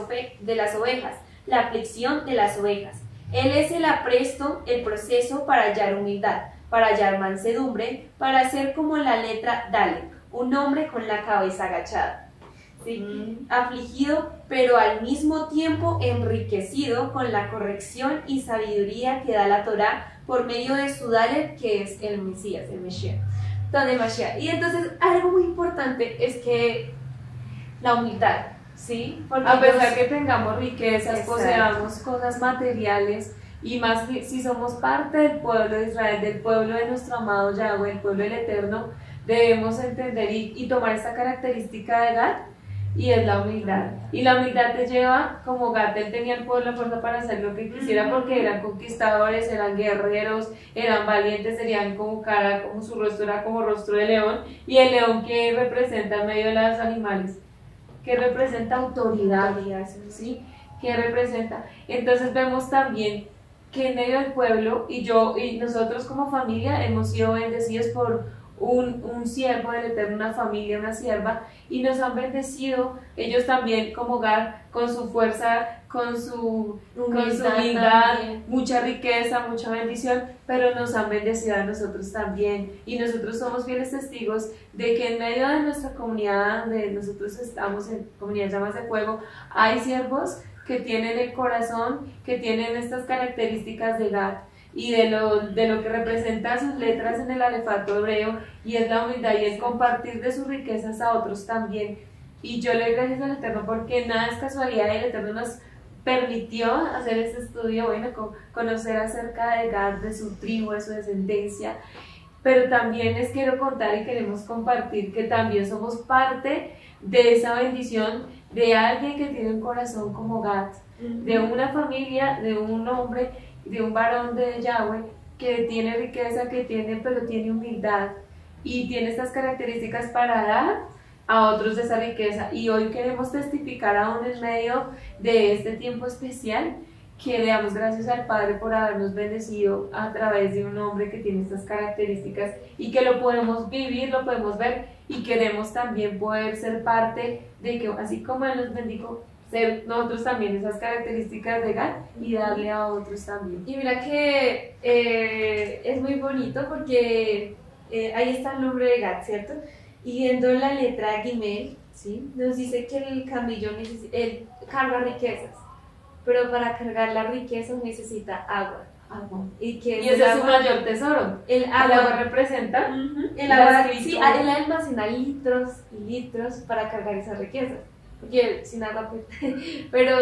ovejas, la aflicción de las ovejas. Él es el apresto, el proceso para hallar humildad, para hallar mansedumbre, para ser como la letra Dalet, un hombre con la cabeza agachada. ¿Sí? Afligido, pero al mismo tiempo enriquecido con la corrección y sabiduría que da la Torá por medio de su Dalet, que es el Mesías, el Mesías. Y entonces algo muy importante es que la humildad, ¿sí? Porque A pesar que tengamos riquezas, Exacto. poseamos cosas materiales, y más si somos parte del pueblo de Israel, del pueblo de nuestro amado Yahweh, el pueblo del Eterno, debemos entender y tomar esta característica de Gad, y es la humildad. Y la humildad te lleva, como Gad, él tenía el poder, la fuerza para hacer lo que quisiera, porque eran conquistadores, eran guerreros, eran valientes, serían como cara, como su rostro era como rostro de león, y el león que representa en medio de los animales, que representa autoridad, ¿sí? Que representa. Entonces vemos también que en medio del pueblo, y nosotros como familia hemos sido bendecidos por un siervo del Eterno, una familia, una sierva, y nos han bendecido, ellos también como Gad, con su fuerza, con su humildad, también. mucha riqueza, mucha bendición, pero nos han bendecido a nosotros también, y nosotros somos fieles testigos de que en medio de nuestra comunidad, donde nosotros estamos en Comunidad Llamas de Fuego, hay siervos que tienen el corazón, que tienen estas características de Gad, y de lo que representa sus letras en el alefato hebreo, y es la humildad y el compartir de sus riquezas a otros también. Y yo le doy gracias al Eterno porque nada es casualidad, y el Eterno nos permitió hacer este estudio, bueno, conocer acerca de Gad, de su tribu, de su descendencia, pero también les quiero contar y queremos compartir que también somos parte de esa bendición de alguien que tiene un corazón como Gad, de una familia, de un hombre, de un varón de Yahweh que tiene riqueza, pero tiene humildad y tiene estas características para dar a otros de esa riqueza. Y hoy queremos testificar aún en medio de este tiempo especial que le damos gracias al Padre por habernos bendecido a través de un hombre que tiene estas características y que lo podemos vivir, lo podemos ver y queremos también poder ser parte de que así como Él nos bendijo, ser nosotros también esas características de Gad y darle a otros también. Y mira que es muy bonito porque ahí está el nombre de Gad, ¿cierto? Y viendo la letra Gimel, ¿sí? Nos dice que el camello él carga riquezas, pero para cargar la riqueza necesita agua. Y ese es su mayor tesoro. El El agua agua representa el agua, la sí, escritura. él almacena litros y litros para cargar esas riquezas. Porque sin agua, pues. Pero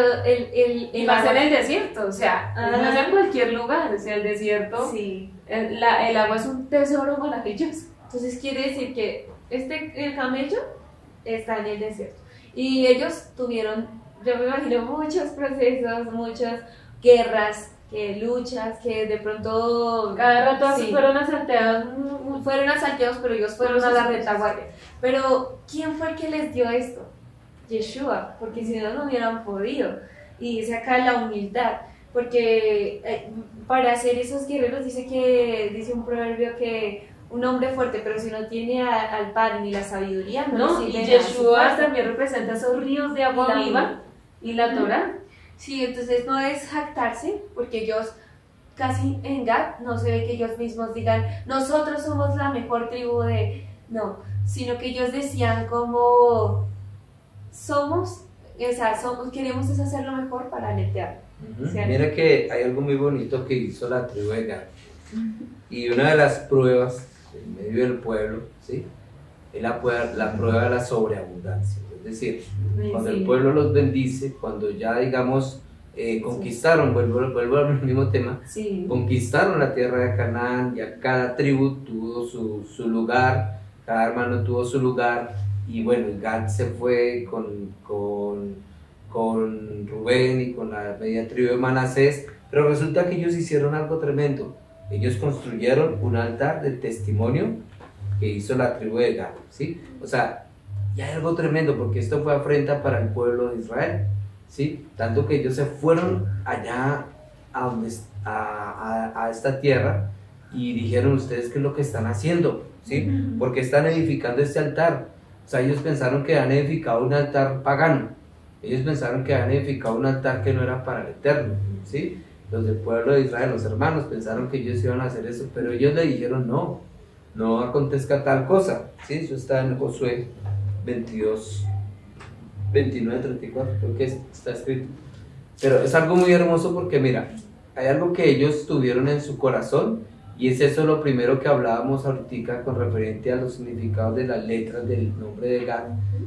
Y más en el desierto, o sea, no es en cualquier lugar, o sea, el desierto, sí. el agua es un tesoro maravilloso. Entonces quiere decir que el camello está en el desierto. Y ellos tuvieron, yo me imagino, muchos procesos, muchas guerras, luchas, que de pronto... Cada rato sí, fueron asaltados. fueron asaltados, pero ellos fueron a la retaguardia. Pero, ¿quién fue el que les dio esto? Yeshua, porque si no, no hubieran podido. Y dice acá la humildad, porque para ser esos guerreros dice un proverbio que un hombre fuerte, pero si no tiene al Padre ni la sabiduría, No, y sirve nada. Yeshua también representa esos ríos de agua viva y la Torah. Sí, entonces no es jactarse, porque ellos casi en Gad no se ve que ellos mismos digan, nosotros somos la mejor tribu de... No, sino que ellos decían como somos, o sea, queremos es hacer lo mejor para el Eterno. Mira que hay algo muy bonito que hizo la tribu de Gad. Y una de las pruebas en medio del pueblo, ¿sí? Es la prueba de la sobreabundancia. Es decir, cuando el pueblo los bendice, cuando ya, digamos, conquistaron, vuelvo al mismo tema, conquistaron la tierra de Canaán, ya cada tribu tuvo su lugar, cada hermano tuvo su lugar, y bueno, Gad se fue con Rubén y con la media tribu de Manasés, pero resulta que ellos hicieron algo tremendo. Ellos construyeron un altar de testimonio que hizo la tribu de Gad, ¿sí? O sea, ya hay algo tremendo, porque esto fue afrenta para el pueblo de Israel, ¿sí? Tanto que ellos se fueron allá a esta tierra y dijeron, ¿ustedes qué es lo que están haciendo? ¿Sí? ¿Por qué están edificando este altar? O sea, ellos pensaron que habían edificado un altar pagano, ellos pensaron que habían edificado un altar que no era para el Eterno, ¿sí? Los del pueblo de Israel, los hermanos, pensaron que ellos iban a hacer eso, pero ellos le dijeron, no acontezca tal cosa, ¿sí? Eso está en Josué 22, 29, 34, creo que está escrito. Pero es algo muy hermoso porque mira, hay algo que ellos tuvieron en su corazón, y es eso lo primero que hablábamos ahorita con referente a los significados de las letras del nombre de Gad,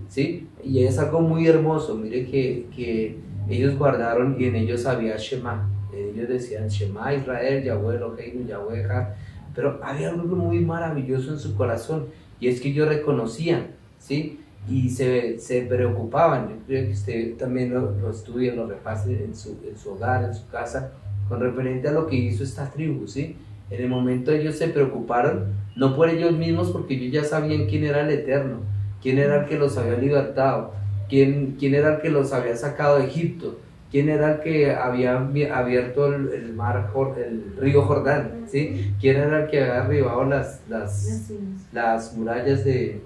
¿sí? Y es algo muy hermoso, mire que ellos guardaron, y en ellos había Shema. Ellos decían Shema Israel, Yahweh Eloheinu, Yahweh Echad, pero había algo muy maravilloso en su corazón, y es que ellos reconocían, ¿sí? Y se preocupaban. Yo creo que usted también lo estudie, lo repase en su hogar, en su casa, con referente a lo que hizo esta tribu, ¿sí? En el momento ellos se preocuparon, no por ellos mismos, porque ellos ya sabían quién era el Eterno, quién era el que los había libertado, quién era el que los había sacado de Egipto, quién era el que había abierto el río Jordán, ¿sí? Quién era el que había derribado las murallas de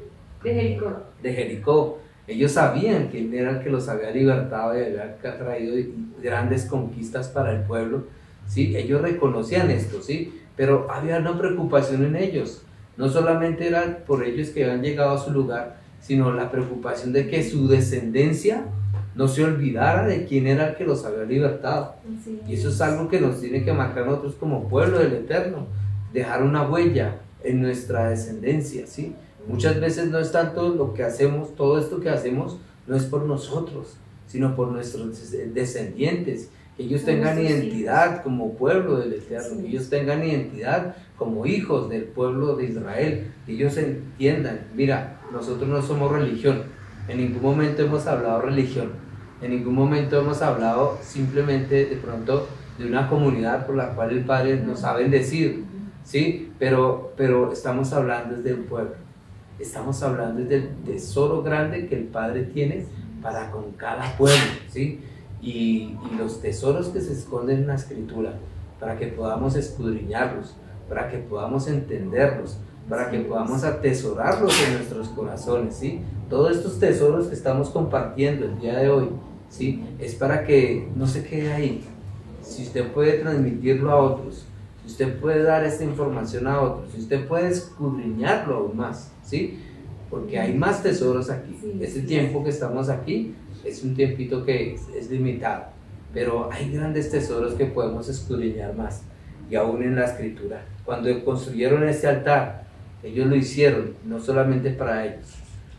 Jericó. Ellos sabían quién era el que los había libertado y había traído grandes conquistas para el pueblo, ¿sí? Ellos reconocían esto, ¿sí? Pero había una preocupación en ellos. No solamente era por ellos que habían llegado a su lugar, sino la preocupación de que su descendencia no se olvidara de quién era el que los había libertado. Sí. Y eso es algo que nos tiene que marcar nosotros como pueblo del Eterno, dejar una huella en nuestra descendencia, ¿sí? Muchas veces no es tanto lo que hacemos, todo esto que hacemos no es por nosotros, sino por nuestros descendientes, que ellos tengan identidad como pueblo del Eterno, que ellos tengan identidad como hijos del pueblo de Israel, que ellos entiendan, mira, nosotros no somos religión, en ningún momento hemos hablado religión, en ningún momento hemos hablado simplemente de pronto de una comunidad por la cual el Padre nos ha bendecido, ¿sí? Pero estamos hablando desde el pueblo, estamos hablando desde el tesoro grande que el Padre tiene para con cada pueblo, ¿sí? y los tesoros que se esconden en la Escritura, para que podamos escudriñarlos, para que podamos entenderlos, para que podamos atesorarlos en nuestros corazones, ¿sí? Todos estos tesoros que estamos compartiendo el día de hoy, ¿sí? Es para que no se quede ahí. Si usted puede transmitirlo a otros, si usted puede dar esta información a otros, si usted puede escudriñarlo aún más, ¿sí? Porque hay más tesoros aquí. Este tiempo que estamos aquí es un tiempito que es limitado, pero hay grandes tesoros que podemos escudriñar más. Y aún en la Escritura, cuando construyeron este altar, ellos lo hicieron no solamente para ellos,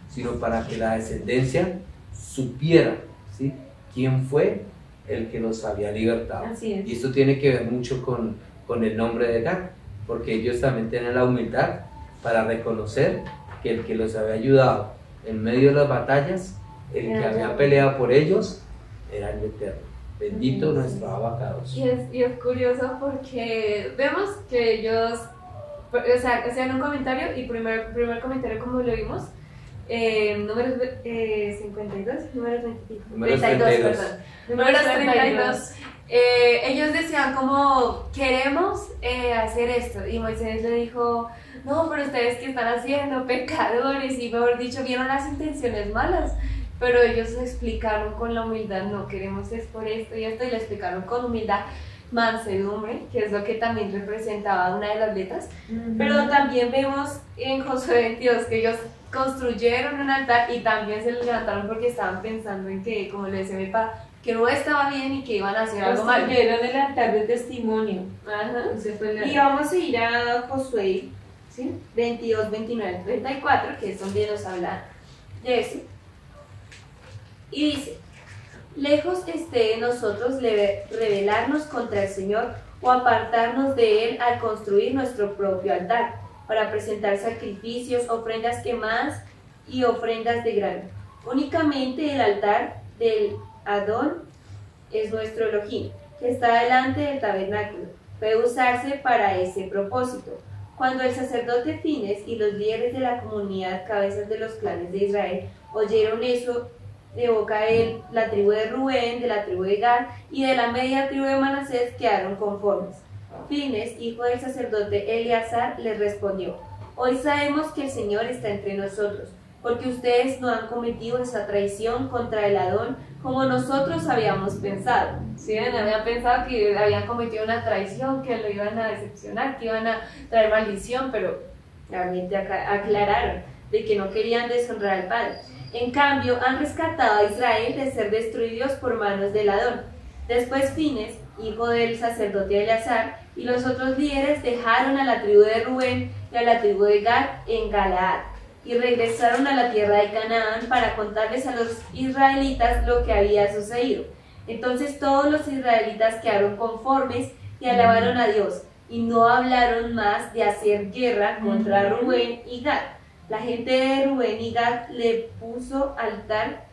sino para que la descendencia supiera, ¿sí?, quién fue el que los había libertado. Así es. Y esto tiene que ver mucho con el nombre de Gad, porque ellos también tienen la humildad para reconocer que el que los había ayudado en medio de las batallas, el que había peleado por ellos, era el Eterno. Bendito nuestro abacados. Y es curioso porque vemos que ellos, o sea, hacían un comentario, y primer comentario, como lo vimos, números 52, números 32, perdón. Números 32. Ellos decían como, queremos hacer esto, y Moisés le dijo, no, pero ustedes que están haciendo, pecadores, y mejor dicho, vieron las intenciones malas, pero ellos explicaron con la humildad, no, queremos es por esto y esto, y le explicaron con humildad, mansedumbre, que es lo que también representaba una de las letras. Pero también vemos en Josué 22 que ellos construyeron un altar y también se levantaron porque estaban pensando en que, como le decía mi papá, que no estaba bien y que iban a hacer algo mal. Construyeron el altar de testimonio. Ajá. Y vamos a ir a Josué, ¿sí? 22, 29, 34, que es donde nos habla de eso. Y dice: lejos esté de nosotros rebelarnos contra el Señor o apartarnos de Él al construir nuestro propio altar, para presentar sacrificios, ofrendas quemadas y ofrendas de grano. Únicamente el altar del Adón es nuestro Elohim, que está delante del tabernáculo. Puede usarse para ese propósito. Cuando el sacerdote Fines y los líderes de la comunidad, cabezas de los clanes de Israel, oyeron eso de boca de la tribu de Rubén, de la tribu de Gad y de la media tribu de Manasés, quedaron conformes. Fines, hijo del sacerdote Eleazar, les respondió: hoy sabemos que el Señor está entre nosotros, porque ustedes no han cometido esa traición contra el Adón como nosotros habíamos pensado. Sí, habían pensado que habían cometido una traición, que lo iban a decepcionar, que iban a traer maldición, pero realmente aclararon de que no querían deshonrar al Padre. En cambio, han rescatado a Israel de ser destruidos por manos del Adón. Después Fines, hijo del sacerdote Eleazar, y los otros líderes dejaron a la tribu de Rubén y a la tribu de Gad en Galaad, y regresaron a la tierra de Canaán para contarles a los israelitas lo que había sucedido. Entonces todos los israelitas quedaron conformes y alabaron a Dios, y no hablaron más de hacer guerra contra Rubén y Gad. La gente de Rubén y Gad le puso al altar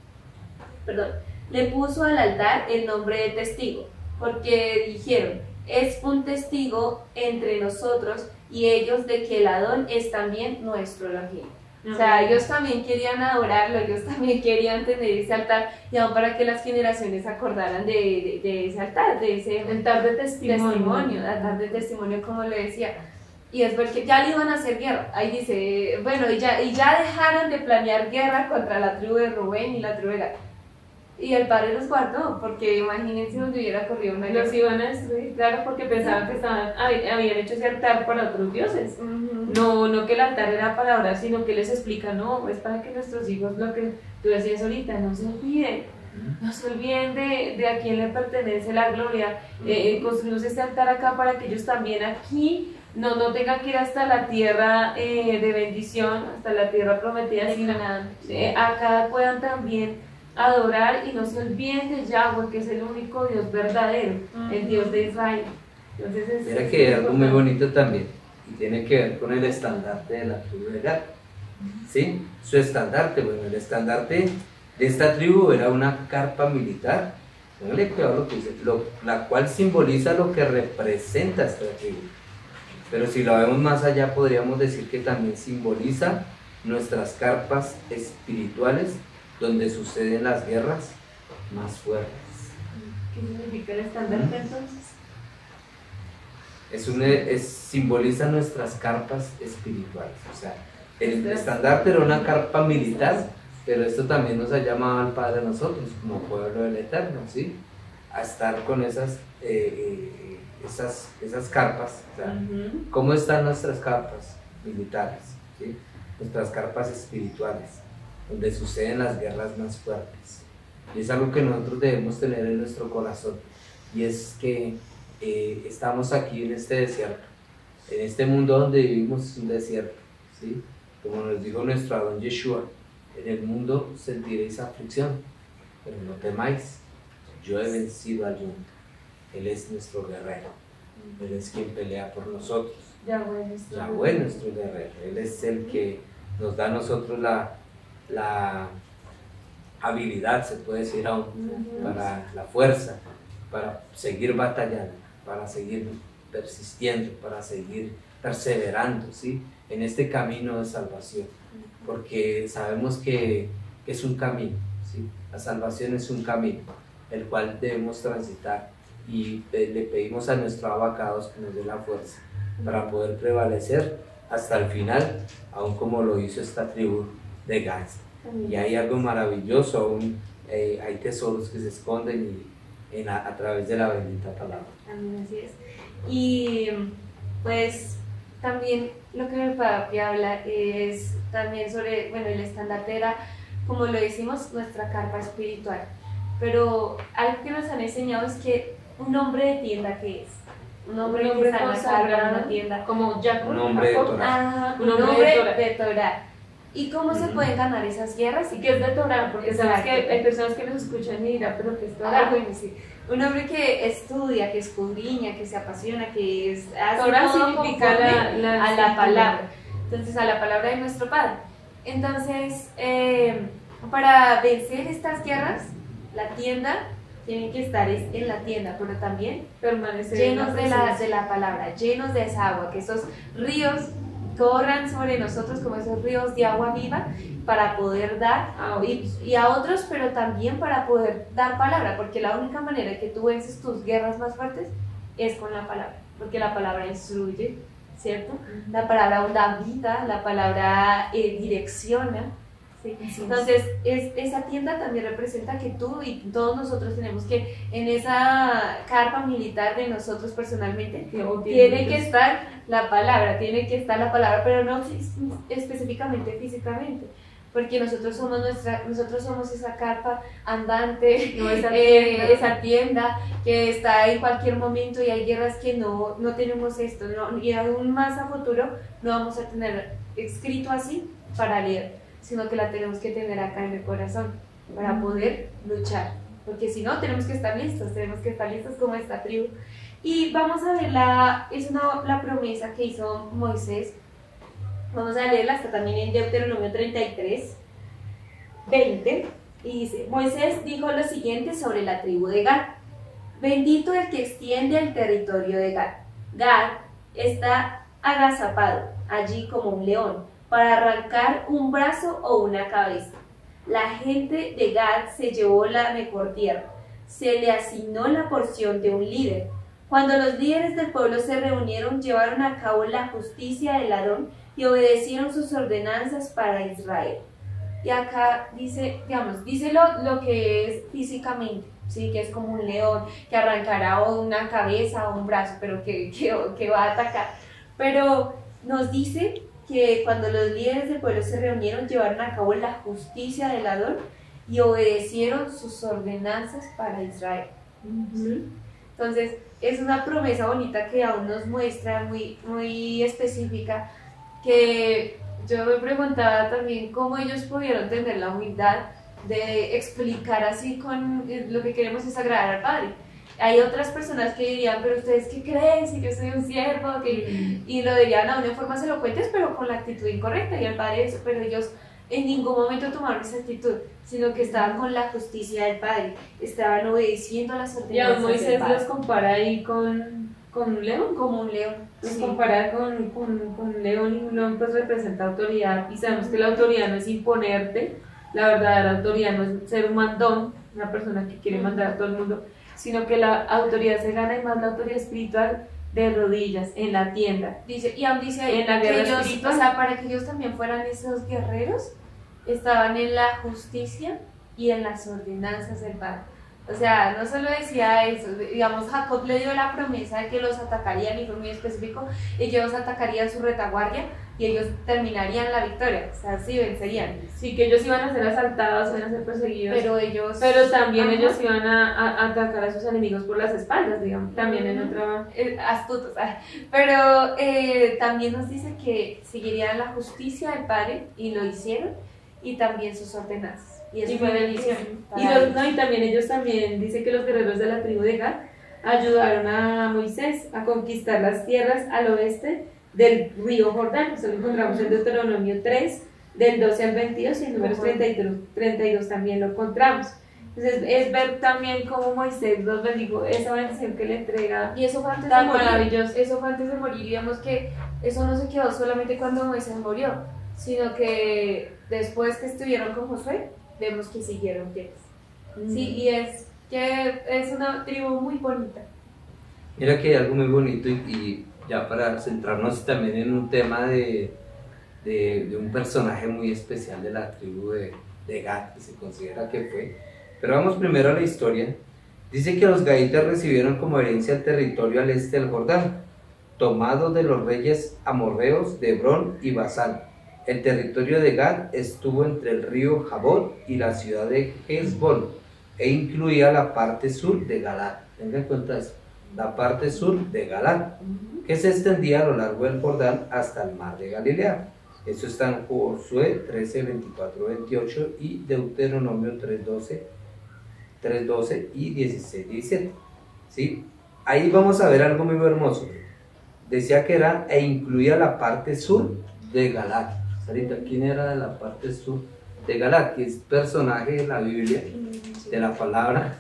el nombre de testigo, porque dijeron: es un testigo entre nosotros y ellos de que el Adón es también nuestro Elohim. O sea, ellos también querían adorarlo, ellos también querían tener ese altar, y aún para que las generaciones se acordaran de ese altar, de ese altar de testimonio, altar de testimonio, como le decía. Y es porque ya le iban a hacer guerra. Ahí dice, bueno, y ya dejaron de planear guerra contra la tribu de Rubén y la tribu de Gad. Y el Padre los guardó, porque imagínense donde hubiera corrido una guerra. Los iban a destruir, claro, porque pensaban que habían hecho ese altar para otros dioses. No que el altar era para orar, sino que les explica, no, es para que nuestros hijos, lo que tú decías ahorita, no se olviden de a quién le pertenece la gloria. Construimos este altar acá para que ellos también aquí no tengan que ir hasta la tierra de bendición, hasta la tierra prometida, sino acá puedan también adorar y no se olviden de Yahweh, que es el único Dios verdadero, el Dios de Israel. Entonces mira que algo muy bonito también, y tiene que ver con el estandarte de la tribu de Gad. ¿Sí? Su estandarte, bueno, el estandarte de esta tribu era una carpa militar, póngale cuidado lo que dice, la cual simboliza lo que representa esta tribu. Pero si lo vemos más allá, podríamos decir que también simboliza nuestras carpas espirituales, donde suceden las guerras más fuertes. ¿Qué significa el estandarte entonces? Simboliza nuestras carpas espirituales. O sea, el estandarte era una carpa militar, pero esto también nos ha llamado al Padre a nosotros, como pueblo del Eterno, ¿sí? A estar con esas carpas. O sea, ¿cómo están nuestras carpas militares? ¿Sí? Nuestras carpas espirituales, donde suceden las guerras más fuertes. Y es algo que nosotros debemos tener en nuestro corazón, y es que estamos aquí en este desierto, en este mundo donde vivimos es un desierto, ¿sí? Como nos dijo nuestro Adón Yeshua, en el mundo sentiréis aflicción, pero no temáis, yo he vencido al mundo. Él es nuestro guerrero, Él es quien pelea por nosotros. Yahweh nuestro guerrero, Él es el que nos da a nosotros la habilidad, se puede decir aún, para la fuerza, para seguir batallando, para seguir persistiendo, para seguir perseverando, ¿sí? En este camino de salvación, porque sabemos que es un camino, ¿sí? La salvación es un camino, el cual debemos transitar, y le pedimos a nuestro Abacados que nos dé la fuerza para poder prevalecer hasta el final, aún como lo hizo esta tribu de Gad. Y hay algo maravilloso, aún hay tesoros que se esconden a través de la bendita palabra. Amén, así es. Y pues también lo que el papi habla es también sobre, bueno, el estandarte era, como lo decimos, nuestra carpa espiritual. Pero algo que nos han enseñado es que un hombre de tienda, ¿qué es? Un hombre que está en la carpa, una tienda. Como Jacob. Un hombre de Torah. Un hombre de Torah. ¿Y cómo se pueden ganar esas guerras? ¿Y qué es de Torah? Porque sabes que hay personas que nos escuchan y dirán, pero ¿qué es Torah? Bueno, sí. Un hombre que estudia, que escudriña, que se apasiona, que hace Torah todo significa a la palabra. Entonces, a la palabra de nuestro Padre. Entonces, para vencer estas guerras, la tienda tiene que estar en la tienda, pero también permanecer llenos de la palabra, llenos de esa agua, que esos ríos corran sobre nosotros como esos ríos de agua viva para poder dar y a otros, pero también para poder dar palabra, porque la única manera que tú vences tus guerras más fuertes es con la palabra, porque la palabra instruye, ¿cierto? La palabra da vida, la palabra direcciona. ¿sí? Entonces, esa tienda también representa que tú y todos nosotros tenemos que, en esa carpa militar de nosotros personalmente, tiene que estar la palabra, pero no específicamente físicamente, porque nosotros somos esa carpa andante, no, esa tienda que está en cualquier momento, y hay guerras que no tenemos esto, y aún más a futuro no vamos a tener escrito así para leer, sino que la tenemos que tener acá en el corazón para poder luchar, porque si no tenemos que estar listos como esta tribu. Y vamos a ver la promesa que hizo Moisés. Vamos a leerla, está también en Deuteronomio 33, 20, y dice: Moisés dijo lo siguiente sobre la tribu de Gad: bendito el que extiende el territorio de Gad. Gad está agazapado allí como un león, para arrancar un brazo o una cabeza. La gente de Gad se llevó la mejor tierra, se le asignó la porción de un líder. Cuando los líderes del pueblo se reunieron, llevaron a cabo la justicia del Aarón y obedecieron sus ordenanzas para Israel. Y acá dice lo que es físicamente, ¿sí? Que es como un león, que arrancará una cabeza o un brazo, pero que va a atacar. Pero nos dice que cuando los líderes del pueblo se reunieron, llevaron a cabo la justicia del Adón y obedecieron sus ordenanzas para Israel. Entonces, es una promesa bonita que aún nos muestra, muy, muy específica, que yo me preguntaba también cómo ellos pudieron tener la humildad de explicar así con lo que queremos es agradar al Padre. Hay otras personas que dirían, pero ustedes qué creen, si yo soy un siervo, y lo dirían a una forma elocuentes, pero con la actitud incorrecta, y al Padre eso, pero ellos en ningún momento tomaron esa actitud, sino que estaban con la justicia del Padre, estaban obedeciendo a las ordenanzas del Padre. Y Moisés los compara ahí con un león. Como un león. Los compara con un león, y un león pues representa autoridad, y sabemos que la autoridad no es imponerte, la verdadera autoridad no es ser un mandón, una persona que quiere mandar a todo el mundo, sino que la autoridad se gana y más la autoridad espiritual de rodillas, en la tienda. Dice, y aún dice ahí En la que guerra ellos, espiritual. o sea, para que ellos también fueran esos guerreros, estaban en la justicia y en las ordenanzas del Padre. O sea, no solo decía eso, digamos, Jacob le dio la promesa de que los atacarían, y fue muy específico, ellos atacarían su retaguardia y ellos terminarían la victoria, o sea, sí, vencerían. Sí, que ellos iban a ser asaltados, iban a ser perseguidos. Pero También ajá, ellos iban a atacar a sus enemigos por las espaldas, digamos, también en otra... astutos. Pero también nos dice que seguirían la justicia del Padre, y lo hicieron, y también sus ordenanzas. Y eso fue bendición. Y también ellos también, dice que los guerreros de la tribu de Gad ayudaron a Moisés a conquistar las tierras al oeste del río Jordán. Eso lo encontramos en Deuteronomio 3, del 12 al 22, y en Números 32 también lo encontramos. Entonces es ver también cómo Moisés los bendijo, esa bendición que le entrega. Y eso fue antes de tan morir. maravilloso. Eso fue antes de morir. Y vemos que eso no se quedó solamente cuando Moisés murió, sino que después que estuvieron con Josué, vemos que siguieron fieles. Sí, y es que es una tribu muy bonita. Mira que hay algo muy bonito y ya para centrarnos también en un tema de un personaje muy especial de la tribu de Gad, que se considera que fue. Pero vamos primero a la historia. Dice que los gaditas recibieron como herencia el territorio al este del Jordán, tomado de los reyes amorreos de Hebrón y Basán. El territorio de Gad estuvo entre el río Jabón y la ciudad de Hezbón, e incluía la parte sur de Galad. Tengan en cuenta eso, la parte sur de Galad, que se extendía a lo largo del Jordán hasta el mar de Galilea. Eso está en Josué 13, 24, 28 y Deuteronomio 3:12 y 16, 17. ¿Sí? Ahí vamos a ver algo muy hermoso. Decía que era e incluía la parte sur de Galad. Sarita, ¿quién era de la parte sur de Galad? Que es personaje de la Biblia, de la palabra,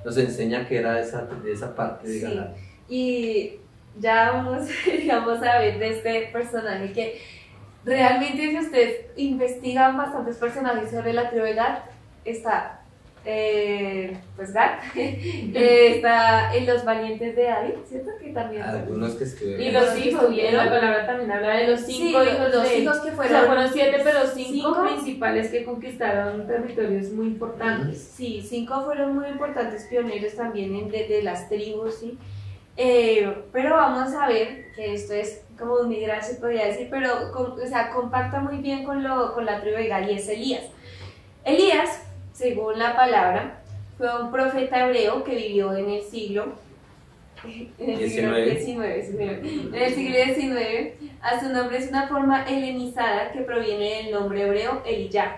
nos enseña que era de esa parte de Galad. Y ya vamos, digamos, a ver de este personaje que realmente, si ustedes investigan bastantes personajes sobre la tribu de Gad, está pues Gad, está en los valientes de David, ¿cierto? Que también Algunos que estuvieron. Y los hijos, bien, la palabra también habla de los 5 sí, hijos. los hijos que fueron, o sea, fueron 7, pero 5 cinco principales que conquistaron territorios muy importantes. Sí, 5 fueron muy importantes pioneros también de las tribus, ¿sí? Pero vamos a ver que esto es como un migrar, se podría decir, pero o sea, compacta muy bien con la tribu de Gad, y es Elías. Elías, según la palabra, fue un profeta hebreo que vivió en el siglo XIX. En el siglo XIX, a su nombre es una forma helenizada que proviene del nombre hebreo Eliyah,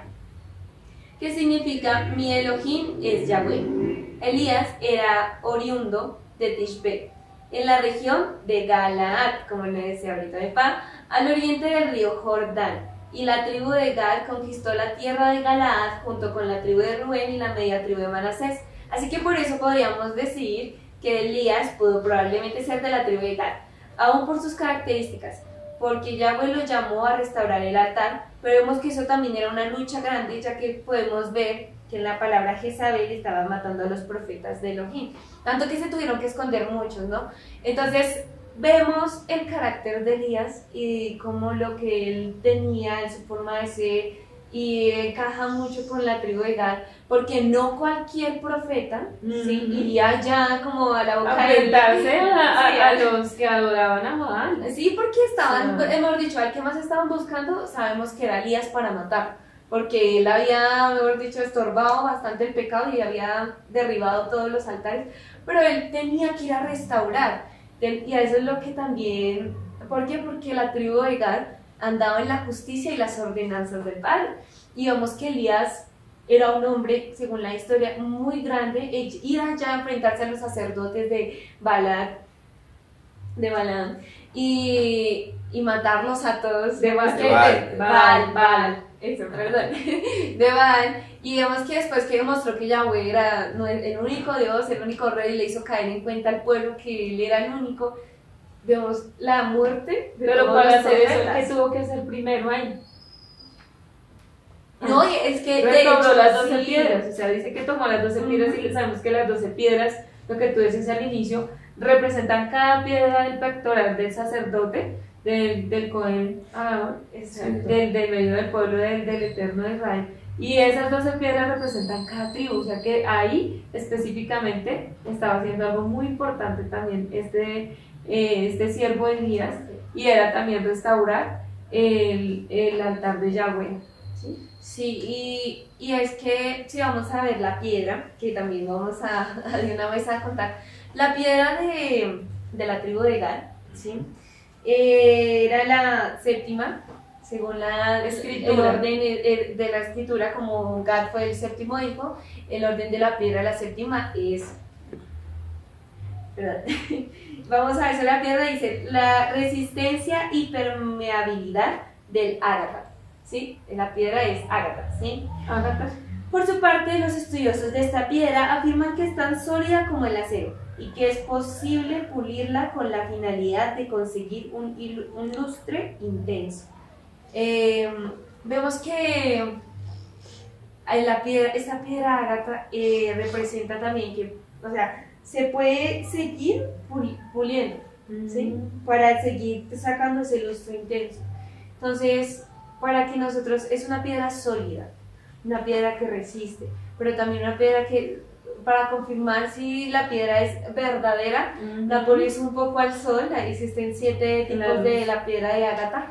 que significa mi Elohim es Yahweh. Elías era oriundo de Tishbe, en la región de Galaad, como le decía ahorita mi papá, al oriente del río Jordán. Y la tribu de Gad conquistó la tierra de Galaad junto con la tribu de Rubén y la media tribu de Manasés. Así que por eso podríamos decir que Elías pudo probablemente ser de la tribu de Gad, aún por sus características, porque Yahweh lo llamó a restaurar el altar, pero vemos que eso también era una lucha grande, ya que podemos ver que en la palabra Jezabel estaba matando a los profetas de Elohim, tanto que se tuvieron que esconder muchos, ¿no? Entonces vemos el carácter de Elías y cómo lo que él tenía en su forma de ser, y encaja mucho con la tribu de Gad, porque no cualquier profeta ¿sí? iría ya como a la boca a de enfrentarse a los que adoraban a Baal. Sí, porque estaban, hemos dicho, al que más estaban buscando, sabemos que era Elías para matar, porque él había, mejor dicho, estorbado bastante el pecado y había derribado todos los altares, pero él tenía que ir a restaurar. Y a eso es lo que también, ¿por qué? Porque la tribu de Gad andaba en la justicia y las ordenanzas del Padre. Y vemos que Elías era un hombre, según la historia, muy grande, ir allá a enfrentarse a los sacerdotes de Balaam, y matarlos a todos. De Baal, eso, perdón, de Baal. Y vemos que después que demostró que Yahweh era el único Dios, el único rey, le hizo caer en cuenta al pueblo que él era el único. Vemos la muerte de pero todos para los hacer eso, profetas. ¿qué tuvo que hacer primero ahí? No, y es que de Restauró hecho, las 12 sí. piedras, o sea, dice que tomó las 12 piedras y sabemos que las 12 piedras, lo que tú decías al inicio, representan cada piedra del pectoral del sacerdote, del Cohen Aarón, Exacto. del medio del pueblo del Eterno de Israel. Y esas 12 piedras representan cada tribu, o sea que ahí específicamente estaba haciendo algo muy importante también este siervo Elías, y era también restaurar el altar de Yahweh. ¿Sí? Sí, y es que si vamos a ver la piedra, que también vamos a de una vez a contar, la piedra de la tribu de Gad, ¿sí? Era la séptima, según el Escritura. orden de la escritura, como Gad fue el séptimo hijo, el orden de la piedra, la séptima es... ¿verdad? Vamos a ver, la piedra dice, la resistencia y permeabilidad del ágata. ¿Sí? La piedra es ágata, ¿sí? Ágata. Por su parte, los estudiosos de esta piedra afirman que es tan sólida como el acero y que es posible pulirla con la finalidad de conseguir un lustre intenso. Vemos que esta piedra ágata representa también que, o sea, se puede seguir puliendo, ¿sí? Para seguir sacando ese lustre intenso. Entonces, para que nosotros, es una piedra sólida, una piedra que resiste, pero también una piedra que, para confirmar si la piedra es verdadera, la pones un poco al sol, ahí existen 7 tipos de la piedra de ágata,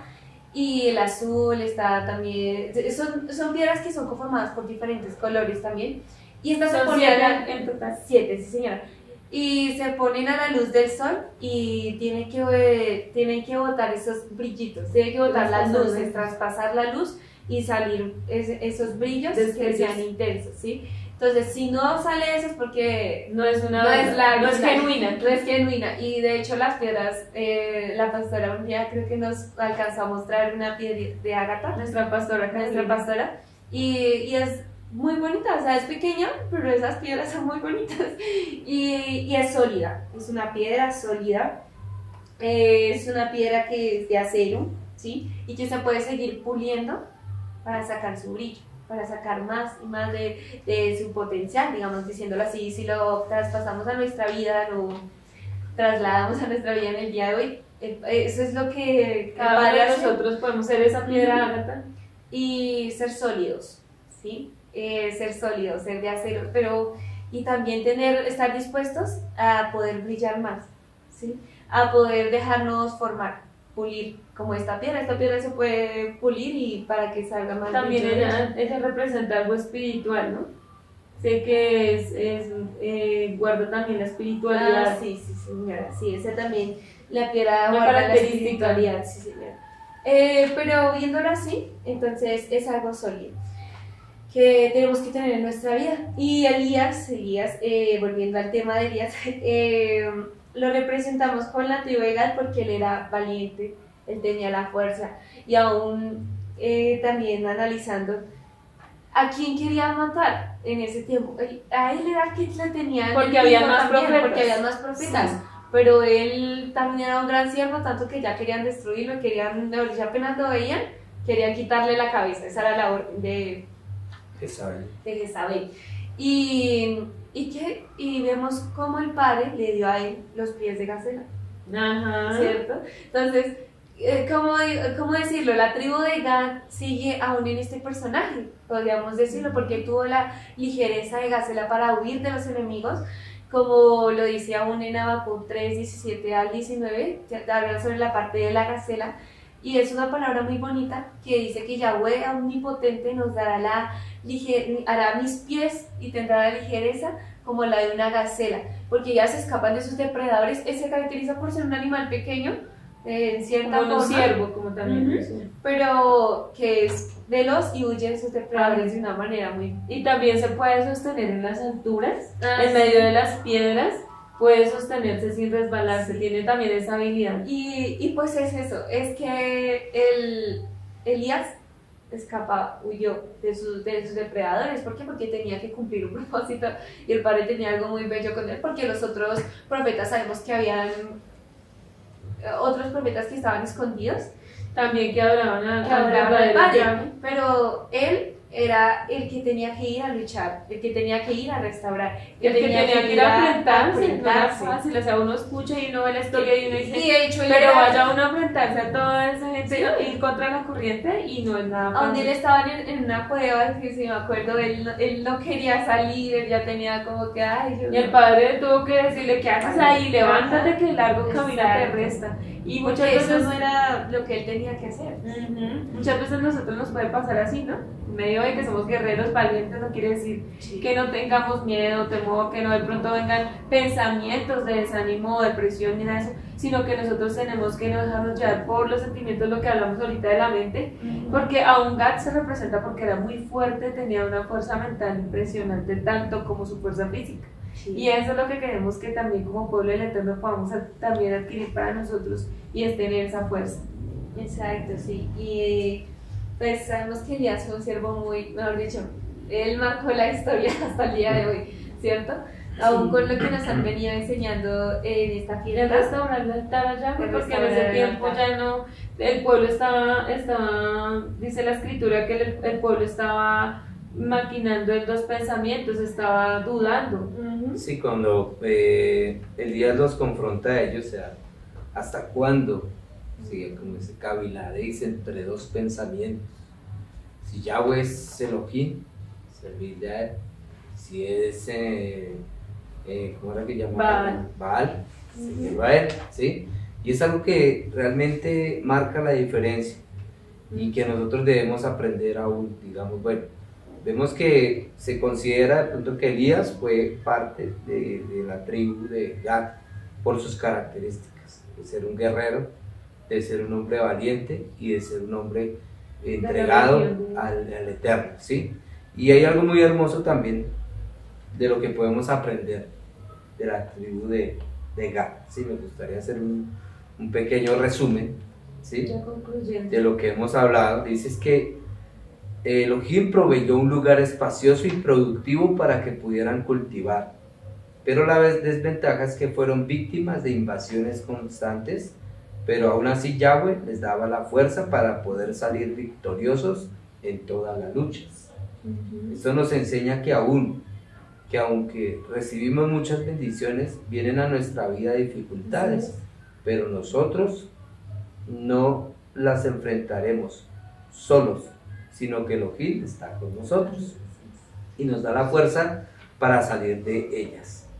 y el azul está también, son piedras que son conformadas por diferentes colores también, y estas se Son ponen 7 en total. 7, sí señora. Y se ponen a la luz del sol y tienen que botar esos brillitos, tienen que botar las luces, traspasar la luz y salir esos brillos que sean intensos, ¿sí? Entonces, si no sale eso es porque no es genuina. No es genuina. Y de hecho las piedras, la pastora un día creo que nos alcanzó a mostrar una piedra de ágata, Nuestra pastora. y es muy bonita, o sea, es pequeña, pero esas piedras son muy bonitas y es sólida, es una piedra sólida, es una piedra que es de acero, ¿sí? Y que se puede seguir puliendo para sacar su brillo, para sacar más y más de su potencial, digamos, diciéndolo así. Si lo traspasamos a nuestra vida, lo trasladamos a nuestra vida en el día de hoy, eso es lo que cada uno de nosotros podemos ser esa piedra ágata y ser sólidos, ¿sí? Ser sólidos, ser de acero, pero y también estar dispuestos a poder brillar más, ¿sí? A poder dejarnos formar, pulir, como esta piedra se puede pulir y para que salga más también brillo. ella representa algo espiritual, ¿no? Sé que guarda también la espiritualidad. Sí, señora, sí, esa también, la piedra Una guarda la característica. espiritualidad, sí, señora. Pero viéndolo así, entonces es algo sólido que tenemos que tener en nuestra vida. Y Elías, volviendo al tema de Elías, lo representamos con la tribu de Gad porque él era valiente, él tenía la fuerza, y aún también analizando a quién quería matar en ese tiempo. A él era que le tenían porque había más profetas. Sí. Pero él también era un gran siervo, tanto que ya querían destruirlo, ya apenas lo veían, querían quitarle la cabeza. Esa era la orden de Jezabel. Y vemos cómo el padre le dio a él los pies de gacela. Ajá. ¿Cierto? Entonces, ¿cómo decirlo? La tribu de Gad sigue aún en este personaje, podríamos decirlo, porque tuvo la ligereza de gacela para huir de los enemigos, como lo dice aún en Habacuc 3, 17 al 19, habla sobre la parte de la gacela. Y es una palabra muy bonita que dice que Yahweh omnipotente nos dará hará mis pies y tendrá la ligereza como la de una gacela, porque ellas se escapan de sus depredadores. Él se caracteriza por ser un animal pequeño, en cierta como forma, un ciervo, como también. Sí. pero que es veloz y huye de sus depredadores de una manera muy... Y también se puede sostener en las alturas, en sí. medio de las piedras, puede sostenerse sin resbalarse, tiene también esa habilidad. Y pues es eso, es que Elías huyó de sus depredadores. ¿Por qué? Porque tenía que cumplir un propósito y el padre tenía algo muy bello con él, porque los otros profetas sabemos que habían otros profetas que estaban escondidos, También que adoraban al padre, padre, pero él era el que tenía que ir a luchar, el que tenía que ir a restaurar, el que tenía que ir a enfrentarse, no era enfrentarse. fácil, o sea, uno escucha y uno ve la historia y uno dice, Y de hecho, pero vaya uno a enfrentarse a toda esa gente, ir contra la corriente y no es nada a donde fácil. él estaba en una cueva, que si me acuerdo, él no quería salir, él ya tenía como que, ay, yo Y el padre tuvo que decirle, ¿qué haces ahí? Levántate que el largo Exacto. camino te resta. Y muchas porque eso veces no era lo que él tenía que hacer. muchas veces nosotros nos puede pasar así, ¿no? En medio de que somos guerreros valientes, no quiere decir que no tengamos miedo, temor, que no de pronto vengan pensamientos de desánimo, depresión ni nada de eso, sino que nosotros tenemos que no dejarnos llevar por los sentimientos, lo que hablamos ahorita de la mente, porque aún Gad se representa porque era muy fuerte, tenía una fuerza mental impresionante, tanto como su fuerza física. Y eso es lo que queremos que también como pueblo del Eterno podamos también adquirir para nosotros y es tener esa fuerza. Exacto, sí. Y pues sabemos que Elías fue un siervo muy, mejor dicho, él marcó la historia hasta el día de hoy, ¿cierto? Aún con lo que nos han venido enseñando en esta El fiesta. restaurar el altar allá, El porque en restaurar ese el tiempo altar. ya no, el pueblo estaba, dice la escritura que el pueblo estaba maquinando en dos pensamientos, estaba dudando. Sí, cuando Elías los confronta a ellos, o sea, ¿hasta cuándo? Sigue como ese cavilaréis entre dos pensamientos. Si Yahweh es Elohim, servirle a él. Si es, ¿cómo era que llamaba? Baal, seguirlo a él, ¿sí? Y es algo que realmente marca la diferencia y que nosotros debemos aprender aún, digamos, bueno. Vemos que se considera de pronto que Elías fue parte de la tribu de Gad por sus características, de ser un guerrero, de ser un hombre valiente y de ser un hombre entregado al Eterno, ¿sí? Y hay algo muy hermoso también de lo que podemos aprender de la tribu de Gad, ¿sí? Me gustaría hacer un pequeño resumen, ¿sí? Ya concluyendo. De lo que hemos hablado. Dices que Elohim proveyó un lugar espacioso y productivo para que pudieran cultivar, pero la desventaja es que fueron víctimas de invasiones constantes, pero aún así Yahweh les daba la fuerza para poder salir victoriosos en todas las luchas. Esto nos enseña que aunque recibimos muchas bendiciones, vienen a nuestra vida dificultades, pero nosotros no las enfrentaremos solos, sino que Elohim está con nosotros y nos da la fuerza para salir de ellas.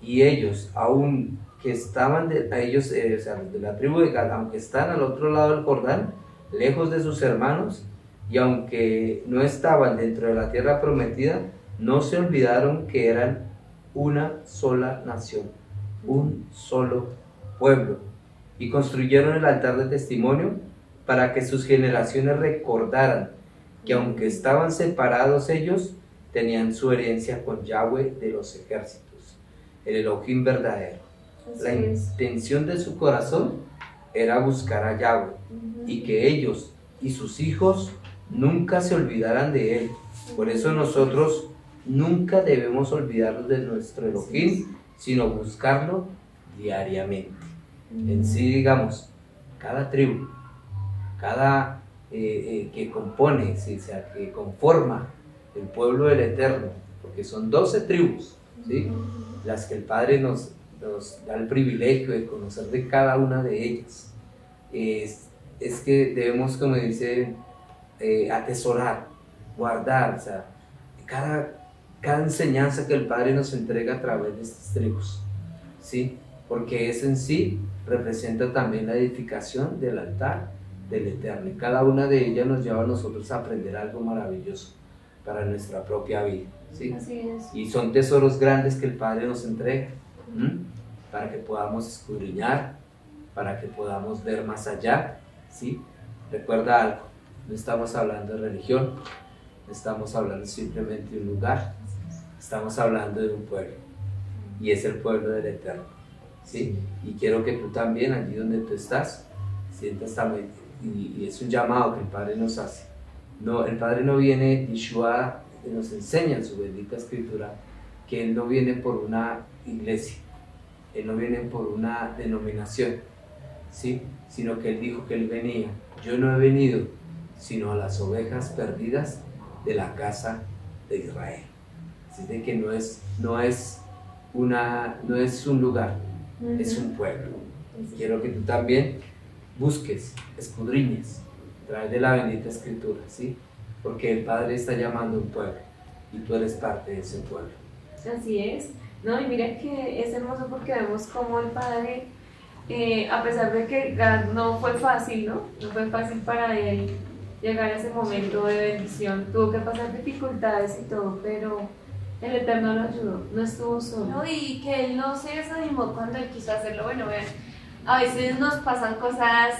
Y ellos, aun que estaban o sea, de la tribu de Gad, aunque están al otro lado del Jordán, lejos de sus hermanos, y aunque no estaban dentro de la tierra prometida, no se olvidaron que eran una sola nación, un solo pueblo, y construyeron el altar de testimonio para que sus generaciones recordaran que aunque estaban separados ellos, tenían su herencia con Yahweh de los ejércitos, el Elohim verdadero. La intención de su corazón era buscar a Yahweh y que ellos y sus hijos nunca se olvidaran de él. Por eso nosotros nunca debemos olvidarnos de nuestro Elohim, sino buscarlo diariamente. En sí, digamos, cada tribu, cada que compone, ¿sí? O sea, que conforma el pueblo del Eterno, porque son 12 tribus, ¿sí? Las que el Padre nos da el privilegio de conocer de cada una de ellas. Es que debemos, como dice, atesorar, guardar, o sea, cada enseñanza que el Padre nos entrega a través de estas tribus, ¿sí? Porque eso en sí representa también la edificación del altar del Eterno, y cada una de ellas nos lleva a nosotros a aprender algo maravilloso para nuestra propia vida, ¿sí? Así es. Y son tesoros grandes que el Padre nos entrega, para que podamos escudriñar, para que podamos ver más allá, ¿sí? Recuerda algo, no estamos hablando de religión, no estamos hablando simplemente de un lugar, estamos hablando de un pueblo, y es el pueblo del Eterno, ¿sí? Y quiero que tú también, allí donde tú estás, sientas también, y es un llamado que el Padre nos hace. No, el Padre no viene, Yeshua nos enseña en su bendita escritura, que Él no viene por una iglesia, Él no viene por una denominación, ¿sí? Sino que Él dijo que Él venía. Yo no he venido sino a las ovejas perdidas de la casa de Israel. Así de que no es un lugar, es un pueblo. Quiero que tú también busques, escudriñes a través de la bendita escritura, ¿sí? Porque el Padre está llamando a un pueblo y tú eres parte de ese pueblo. Así es, ¿no? Y mira que es hermoso porque vemos cómo el Padre, a pesar de que no fue fácil, ¿no? No fue fácil para él llegar a ese momento de bendición, tuvo que pasar dificultades y todo, pero el Eterno lo ayudó, no estuvo solo. No, y que él no se desanimó cuando él quiso hacerlo. Bueno, vean, a veces nos pasan cosas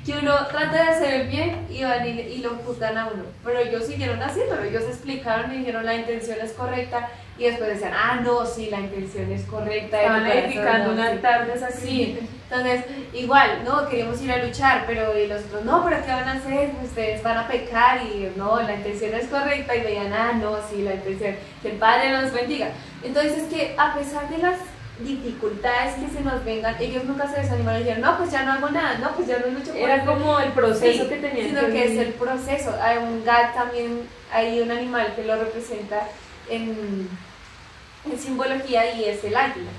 que uno trata de hacer el bien y van y lo juzgan a uno, pero ellos siguieron haciéndolo, ellos explicaron y dijeron la intención es correcta y después decían, no, sí, la intención es correcta. Estaban edificando un altar de Sí, sacrificio. entonces igual, no, queremos ir a luchar, pero y los otros, no, pero ¿qué van a hacer? Ustedes van a pecar y no, la intención es correcta y veían, no, sí, la intención, que el Padre nos bendiga. Entonces es que a pesar de las dificultades que se nos vengan, ellos nunca se desanimaron y dijeron, no, pues ya no hago nada, no, pues ya no lucho por Era eso. como el proceso Sí, que tenían sino que es el proceso. Hay un Gad también, hay un animal que lo representa en simbología y es el águila.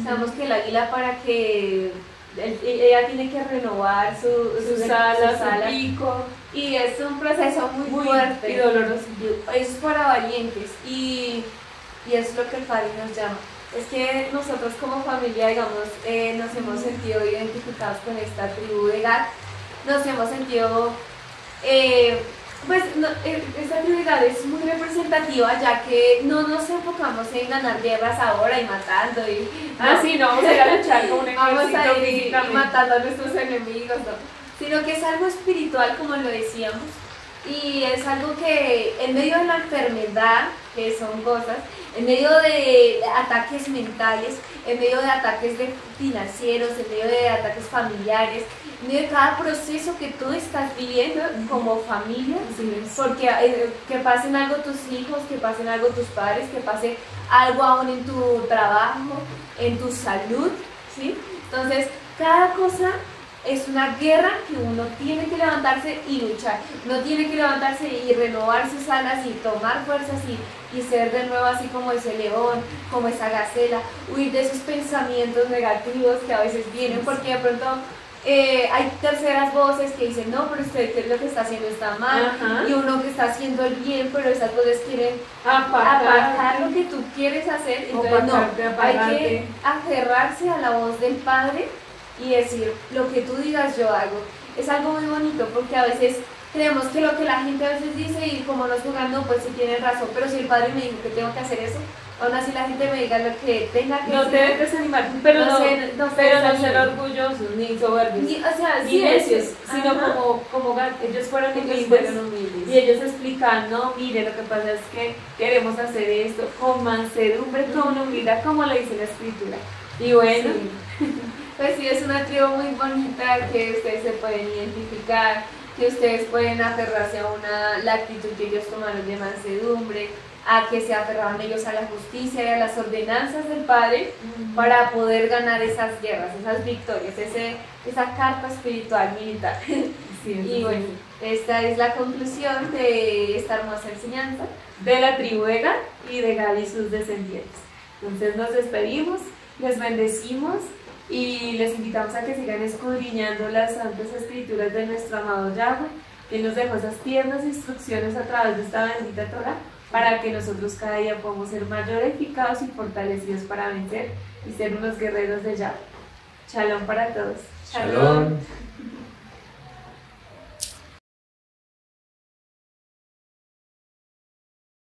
Sabemos que el águila para que ella tiene que renovar sus alas, su pico, y es un proceso muy fuerte y doloroso. es para valientes y es lo que el Padre nos llama. Es que nosotros como familia, digamos, nos hemos sentido identificados con esta tribu de Gad, nos hemos sentido, esta tribu de Gad es muy representativa, ya que no nos enfocamos en ganar guerras ahora y matando y... sí, no vamos a ir a luchar con un vamos ejército a ir físicamente. matando a nuestros enemigos, no, sino que es algo espiritual, como lo decíamos, y es algo que en medio de la enfermedad, que son cosas, en medio de ataques mentales, en medio de ataques financieros, en medio de ataques familiares, en medio de cada proceso que tú estás viviendo como familia, porque que pasen algo tus hijos, que pasen algo tus padres, que pase algo aún en tu trabajo, en tu salud, ¿sí? Entonces, cada cosa es una guerra que uno tiene que levantarse y luchar. Uno tiene que levantarse y renovar sus alas y tomar fuerzas y ser de nuevo así como ese león, como esa gacela, huir de esos pensamientos negativos que a veces vienen porque de pronto hay terceras voces que dicen, no, pero usted lo que está haciendo está mal, y uno que está haciendo el bien, pero esas voces quieren apartar lo que tú quieres hacer. Entonces no, hay que aferrarse a la voz del Padre y decir, lo que tú digas yo hago. Es algo muy bonito porque a veces creemos que lo que la gente a veces dice y como nos juzgan, no, pues sí tienen razón, pero si el Padre me dijo que tengo que hacer eso, aún así la gente me diga lo que tenga que no hacer. te debes desanimar, pero no ser orgullosos ni soberbios o sea, ni sí, necios, sino ajá, como ellos fueron ellos humildes fueron humildes. y ellos explican, no, mire, lo que pasa es que queremos hacer esto con mansedumbre, con humildad, como le dice la Escritura. Y bueno, sí. Pues sí, es una tribu muy bonita que ustedes se pueden identificar, que ustedes pueden aferrarse a la actitud que ellos tomaron de mansedumbre, a que se aferraban ellos a la justicia y a las ordenanzas del Padre para poder ganar esas guerras, esas victorias, esa carpa espiritual militar. Y bueno, esta es la conclusión de esta hermosa enseñanza de la tribu de Gad y de Gad y sus descendientes. Entonces nos despedimos, les bendecimos y les invitamos a que sigan escudriñando las santas escrituras de nuestro amado Yahweh, que nos dejó esas tiernas instrucciones a través de esta bendita Torah, para que nosotros cada día podamos ser más edificados y fortalecidos para vencer y ser unos guerreros de Yahweh. Shalom para todos. Shalom.